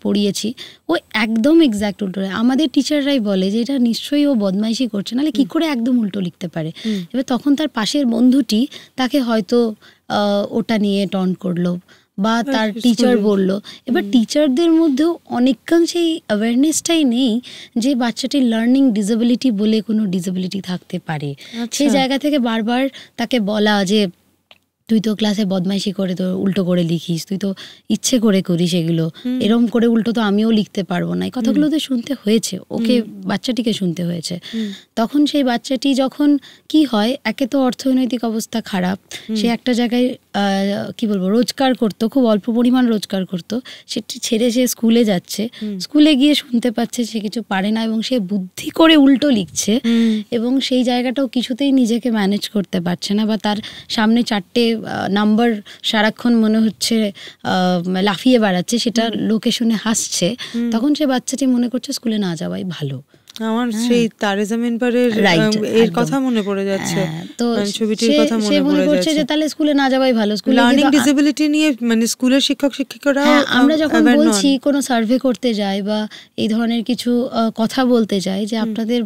পড়িয়েছি, ও একদম এক্স্যাক্ট উল্টো। আমাদের টিচাররাই বলে যে এটা নিশ্চয়ই ও বদমাইশি করছে, নাহলে কি করে একদম উল্টো লিখতে পারে। এবার তখন তার পাশের বন্ধুটি তাকে হয়তো ওটা নিয়ে টন্ট করলো বা তার টিচার বলল। এবার টিচারদের মধ্যেও অনেকাংশে এই অ্যাওয়ারনেসটাই নেই যে বাচ্চাটির লার্নিং ডিসেবিলিটি বলে কোনো ডিসেবিলিটি থাকতে পারে। সেই জায়গা থেকে বারবার তাকে বলা যে তুই তো ক্লাসে বদমাইশি করে তো উল্টো করে লিখিস, তুই তো ইচ্ছে করে করিস এগুলো, এরম করে উল্টো তো আমিও লিখতে পারবো না। এই কথাগুলো তো শুনতে হয়েছে, ওকে বাচ্চাটিকে শুনতে হয়েছে। তখন সেই বাচ্চাটি যখন কি হয়, একে তো অর্থনৈতিক অবস্থা খারাপ, সে একটা জায়গায় কি বলবো রোজগার করতো, খুব অল্প পরিমাণ রোজগার করতো, সেটি ছেড়ে সে স্কুলে যাচ্ছে, স্কুলে গিয়ে শুনতে পাচ্ছে সে কিছু পারে না এবং সে বুদ্ধি করে উল্টো লিখছে, এবং সেই জায়গাটাও কিছুতেই নিজেকে ম্যানেজ করতে পারছে না, বা তার সামনে 4টে নাম্বার সারাক্ষণ মনে হচ্ছে লাফিয়ে বেড়াচ্ছে, সেটা লোকে শুনে হাসছে। তখন সে বাচ্চাটি মনে করছে স্কুলে না যাওয়াই ভালো। আমার সেই তারে জামিন পারের এর কথা মনে পড়ে যাচ্ছে, তো ছবিটির কথা মনে পড়ছে যে তাহলে স্কুলে না যাওয়াই ভালো। স্কুলে লার্নিং ডিসেবিলিটি নিয়ে স্কুলের শিক্ষক শিক্ষিকারা, আমরা যখন বলছি কোনো সার্ভে করতে যাই বা এই ধরনের কিছু কথা বলতে যাই যে আপনাদের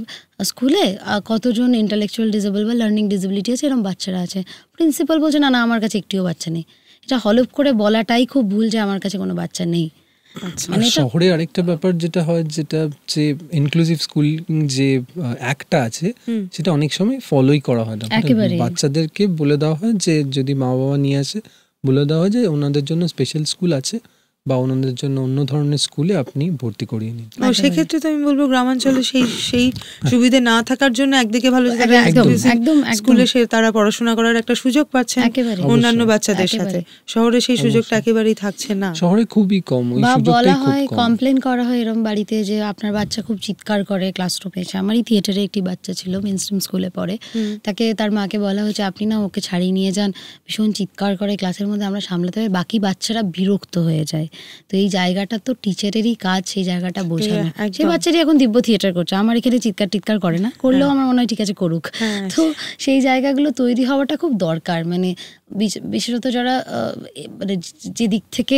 স্কুলে কতজন ইন্টালেকচুয়াল ডিসেবল বা লার্নিং ডিসেবিলিটি আছে, এরকম বাচ্চারা আছে, প্রিন্সিপাল বলছে না না আমার কাছে একটিও বাচ্চা নেই। এটা হলফ করে বলাটাই খুব ভুল যে আমার কাছে কোনো বাচ্চা নেই। শহরে আরেকটা ব্যাপার যেটা হয়, যেটা যে ইনক্লুসিভ স্কুল যে অ্যাক্টটা আছে, সেটা অনেক সময় ফলোই করা হয় না। বাচ্চাদেরকে বলে দেওয়া হয় যে যদি মা বাবা নিয়ে আসে, বলে দেওয়া হয় যে ওনাদের জন্য স্পেশাল স্কুল আছে বা ওনাদের জন্য অন্য ধরনের স্কুলে আপনি ভর্তি করিয়ে নিন। সেক্ষেত্রে তো আমি বলবো গ্রামাঞ্চলে সেই সুবিধা না থাকার জন্য একদিকে ভালো স্কুলে সে তারা পড়াশোনা করার একটা সুযোগ পাচ্ছেন অন্যান্য বাচ্চাদের সাথে। শহরে সেই সুযোগটা একেবারেই থাকছে না, শহরে খুবই কম। বা বলা হয়, কমপ্লেন করা হয় এরকম বাড়িতে যে আপনার বাচ্চা খুব চিৎকার করে ক্লাসরুমে এসে। আমারই থিয়েটারে একটি বাচ্চা ছিল, মেইনস্ট্রিম স্কুলে পড়ে, তাকে তার মাকে বলা হয়েছে আপনি না ওকে ছাড়িয়ে নিয়ে যান, ভীষণ চিৎকার করে ক্লাসের মধ্যে, আমরা সামলাতে হবে। বাকি বাচ্চারা বিরক্ত হয়ে যায়। তো এই জায়গাটা তো টিচারেরই কাজ সেই জায়গাটা বোঝানো। সেই বাচ্চাটি এখন দিব্য থিয়েটার করছে, আমার এখানে চিৎকার করে না, করলেও আমার মনে হয় ঠিক আছে করুক। তো সেই জায়গাগুলো তৈরি হওয়াটা খুব দরকার, বিশেষত যারা যে দিক থেকে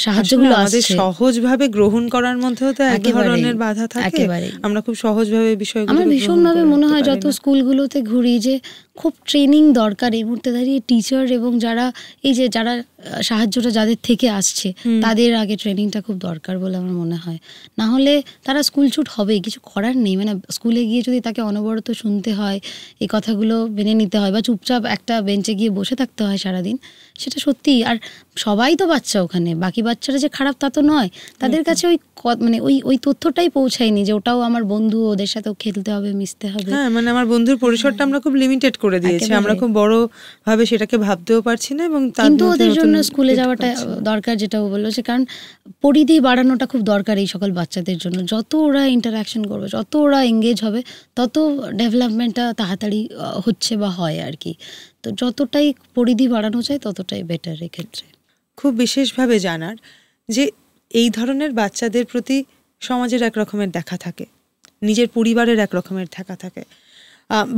সাহায্যগুলো আসছে সহজভাবে গ্রহণ করার মধ্যেও তো এক ধরনের বাধা থাকে। আমরা খুব সহজভাবে বিষয়গুলো, আমার ভীষণভাবে মনে হয় যত স্কুলগুলোতে ঘুরি যে খুব ট্রেনিং দরকার এই মুহূর্তে দাঁড়িয়ে টিচার, এবং যারা সাহায্যটা যাদের থেকে আসছে তাদের আগে ট্রেনিংটা খুব দরকার বলে আমার মনে হয়। না হলে তারা স্কুল ছুট হবেই, কিছু করার নেই। স্কুলে গিয়ে যদি তাকে অনবরত শুনতে হয়, এই কথাগুলো মেনে নিতে হয়, বা চুপচাপ একটা বেঞ্চে গিয়ে বসে থাকতে হয় সারাদিন, সেটা সত্যি। আর সবাই তো বাচ্চা ওখানে, বাকি বাচ্চারা যে খারাপ তা তো নয়, তাদের কাছে ওই তথ্যটাই পৌঁছায়নি যে ওটাও আমার বন্ধু, ওদের সাথেও খেলতে হবে, মিশতে হবে। হ্যাঁ, আমার বন্ধুর পরিসরটা আমরা খুব লিমিটেড করে দিয়েছি, আমরা খুব বড় ভাবে সেটাকে ভাবতেও পারছি না। এবং কিন্তু ওদের জন্য স্কুলে যাওয়াটা দরকার, যেটা ও বললো, কারণ পরিধি বাড়ানোটা খুব দরকার এই সকল বাচ্চাদের জন্য। যত ওরা ইন্টারাকশন করবে, যত ওরা এঙ্গেজ হবে, তত ডেভেলপমেন্টটা তাড়াতাড়ি হচ্ছে বা হয় আর কি। তো যতটাই পরিধি বাড়ানো যায় ততটাই বেটার এক্ষেত্রে। খুব বিশেষভাবে জানার যে এই ধরনের বাচ্চাদের প্রতি সমাজের এক রকমের দেখা থাকে, নিজের পরিবারের এক রকমের দেখা থাকে,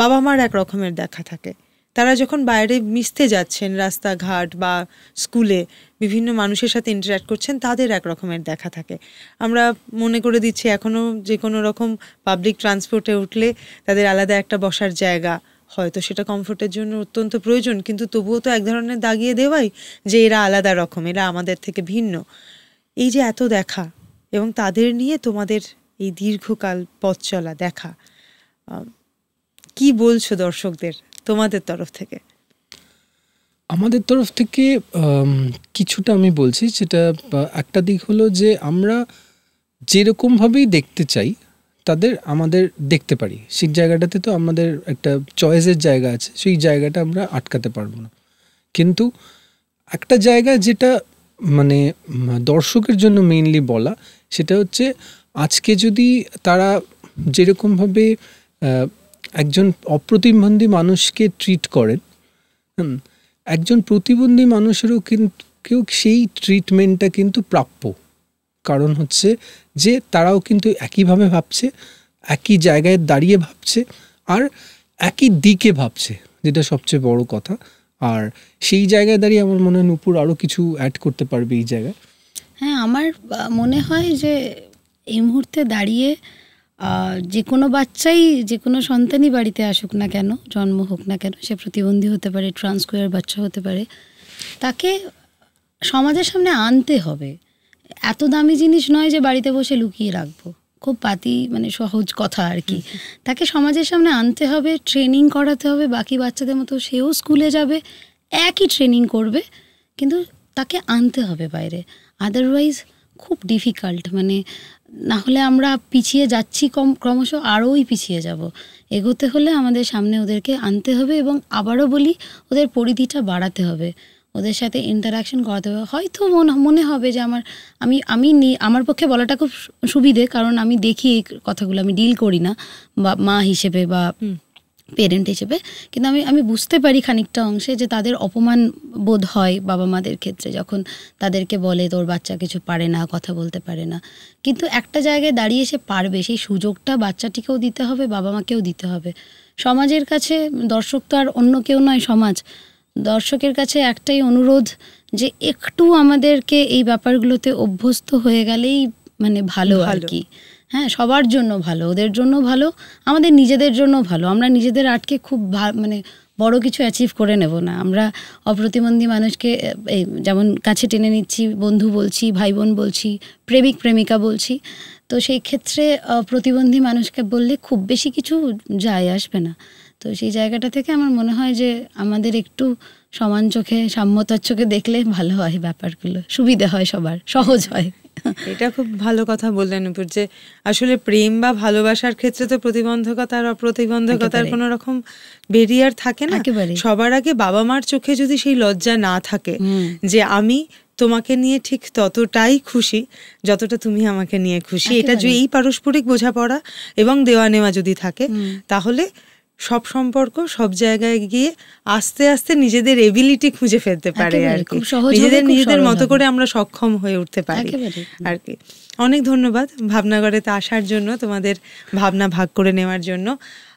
বাবা মার এক রকমের দেখা থাকে, তারা যখন বাইরে মিশতে যাচ্ছেন, রাস্তাঘাট বা স্কুলে বিভিন্ন মানুষের সাথে ইন্টারঅ্যাক্ট করছেন, তাদের এক রকমের দেখা থাকে। আমরা মনে করে দিচ্ছি এখনও যে কোনো রকম পাবলিক ট্রান্সপোর্টে উঠলে তাদের আলাদা একটা বসার জায়গা, হয়তো সেটা কমফোর্টের জন্য অত্যন্ত প্রয়োজন, কিন্তু তবুও তো এক ধরনের দাগিয়ে দেওয়াই যে এরা আলাদা রকম, এরা আমাদের থেকে ভিন্ন। এই যে এত দেখা এবং তাদের নিয়ে তোমাদের এই দীর্ঘকাল পথ চলা দেখা, কি বলছো দর্শকদের তোমাদের তরফ থেকে? আমাদের তরফ থেকে কিছুটা আমি বলছি, যেটা একটা দিক হলো যে আমরা যেরকমভাবেই দেখতে চাই তাদের আমাদের দেখতে পারি, সেই জায়গাটাতে তো আমাদের একটা চয়েসের জায়গা আছে, সেই জায়গাটা আমরা আটকাতে পারবো না। কিন্তু একটা জায়গা যেটা মানে দর্শকের জন্য মেইনলি বলা, সেটা হচ্ছে আজকে যদি তারা যেরকমভাবে একজন অপ্রতিবন্ধী মানুষকে ট্রিট করেন, একজন প্রতিবন্ধী মানুষেরও কিন্তু সেই ট্রিটমেন্টটা কিন্তু প্রাপ্য। কারণ হচ্ছে যে তারাও কিন্তু একইভাবে ভাবছে, একই জায়গায় দাঁড়িয়ে ভাবছে, আর একই দিকে ভাবছে, যেটা সবচেয়ে বড় কথা। আর সেই জায়গায় দাঁড়িয়ে আমার মনে হয় নূপুর আরও কিছু অ্যাড করতে পারবে এই জায়গায়। হ্যাঁ, আমার মনে হয় যে এই মুহূর্তে দাঁড়িয়ে যে কোনো বাচ্চাই, যে কোনো সন্তানই বাড়িতে আসুক না কেন, জন্ম হোক না কেন, সে প্রতিবন্ধী হতে পারে, ট্রান্সকোয়ার বাচ্চা হতে পারে, তাকে সমাজের সামনে আনতে হবে। এত দামি জিনিস নয় যে বাড়িতে বসে লুকিয়ে রাখবো, খুব পাতি মানে সহজ কথা আর কি। তাকে সমাজের সামনে আনতে হবে, ট্রেনিং করাতে হবে, বাকি বাচ্চাদের মতো সেও স্কুলে যাবে, একই ট্রেনিং করবে, কিন্তু তাকে আনতে হবে বাইরে। আদারওয়াইজ খুব ডিফিকাল্ট, মানে না হলে আমরা পিছিয়ে যাচ্ছি, ক্রমশ আরোই পিছিয়ে যাব। এগোতে হলে আমাদের সামনে ওদেরকে আনতে হবে, এবং আবারও বলি, ওদের পরিধিটা বাড়াতে হবে, ওদের সাথে ইন্টারাকশন করাতে হবে। হয়তো মনে হবে যে আমার পক্ষে বলাটা খুব সুবিধে, কারণ আমি দেখি এই কথাগুলো, আমি ডিল করি না বা মা হিসেবে বা পেরেন্ট হিসেবে, কিন্তু আমি বুঝতে পারি খানিকটা অংশে যে তাদের অপমান বোধ হয় বাবা মাদের ক্ষেত্রে, যখন তাদেরকে বলে তোর বাচ্চা কিছু পারে না, কথা বলতে পারে না। কিন্তু একটা জায়গায় দাঁড়িয়ে সে পারবে, সেই সুযোগটা বাচ্চাটিকেও দিতে হবে, বাবা মাকেও দিতে হবে। সমাজের কাছে দর্শক তো আর অন্য কেউ নয়, সমাজ। দর্শকের কাছে একটাই অনুরোধ যে একটু আমাদেরকে এই ব্যাপারগুলোতে অভ্যস্ত হয়ে গেলেই মানে ভালো আর কি। হ্যাঁ, সবার জন্য ভালো, ওদের জন্য ভালো, আমাদের নিজেদের জন্য ভালো। আমরা নিজেদের আটকে খুব মানে বড় কিছু অ্যাচিভ করে নেব না। আমরা অপ্রতিবন্ধী মানুষকে যেমন কাছে টেনে নিচ্ছি, বন্ধু বলছি, ভাই বোন বলছি, প্রেমিক প্রেমিকা বলছি, তো সেই ক্ষেত্রে প্রতিবন্ধী মানুষকে বললে খুব বেশি কিছু যায় আসবে না। তো সেই জায়গাটা থেকে আমার মনে হয় যে আমাদের একটু সমান চোখে, সাম্যতার চোখে দেখলে ভালো হয়, ব্যাপারগুলো সুবিধা হয়, সবার সহজ হয়। এটা খুব ভালো কথা বললেন নূপুর, যে আসলে প্রেম বা ভালোবাসার ক্ষেত্রে তো প্রতিবন্ধকতা আর অপ্রতিবন্ধকতার কোনো রকম ব্যারিয়ার থাকে না। সবার আগে বাবা মার চোখে যদি সেই লজ্জা না থাকে যে আমি তোমাকে নিয়ে ঠিক ততটাই খুশি যতটা তুমি আমাকে নিয়ে খুশি, এটা যে এই পারস্পরিক বোঝাপড়া এবং দেওয়া নেওয়া যদি থাকে, তাহলে সব সম্পর্ক সব জায়গায় গিয়ে আস্তে আস্তে নিজেদের এবিলিটি খুঁজে ফেলতে পারে আর কি, নিজেদের মতো করে আমরা সক্ষম হয়ে উঠতে পারি আর কি। অনেক ধন্যবাদ ভাবনাগড়েতে আসার জন্য, তোমাদের ভাবনা ভাগ করে নেওয়ার জন্য।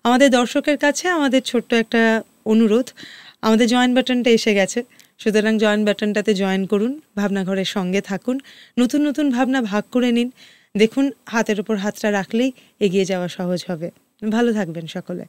আমাদের দর্শকের কাছে আমাদের ছোট্ট একটা অনুরোধ, আমাদের জয়েন বাটনটা এসে গেছে, সুতরাং জয়েন বাটনটাতে জয়েন করুন, ভাবনাঘরের সঙ্গে থাকুন, নতুন নতুন ভাবনা ভাগ করে নিন। দেখুন, হাতের উপর হাতটা রাখলেই এগিয়ে যাওয়া সহজ হবে। ভালো থাকবেন সকলে।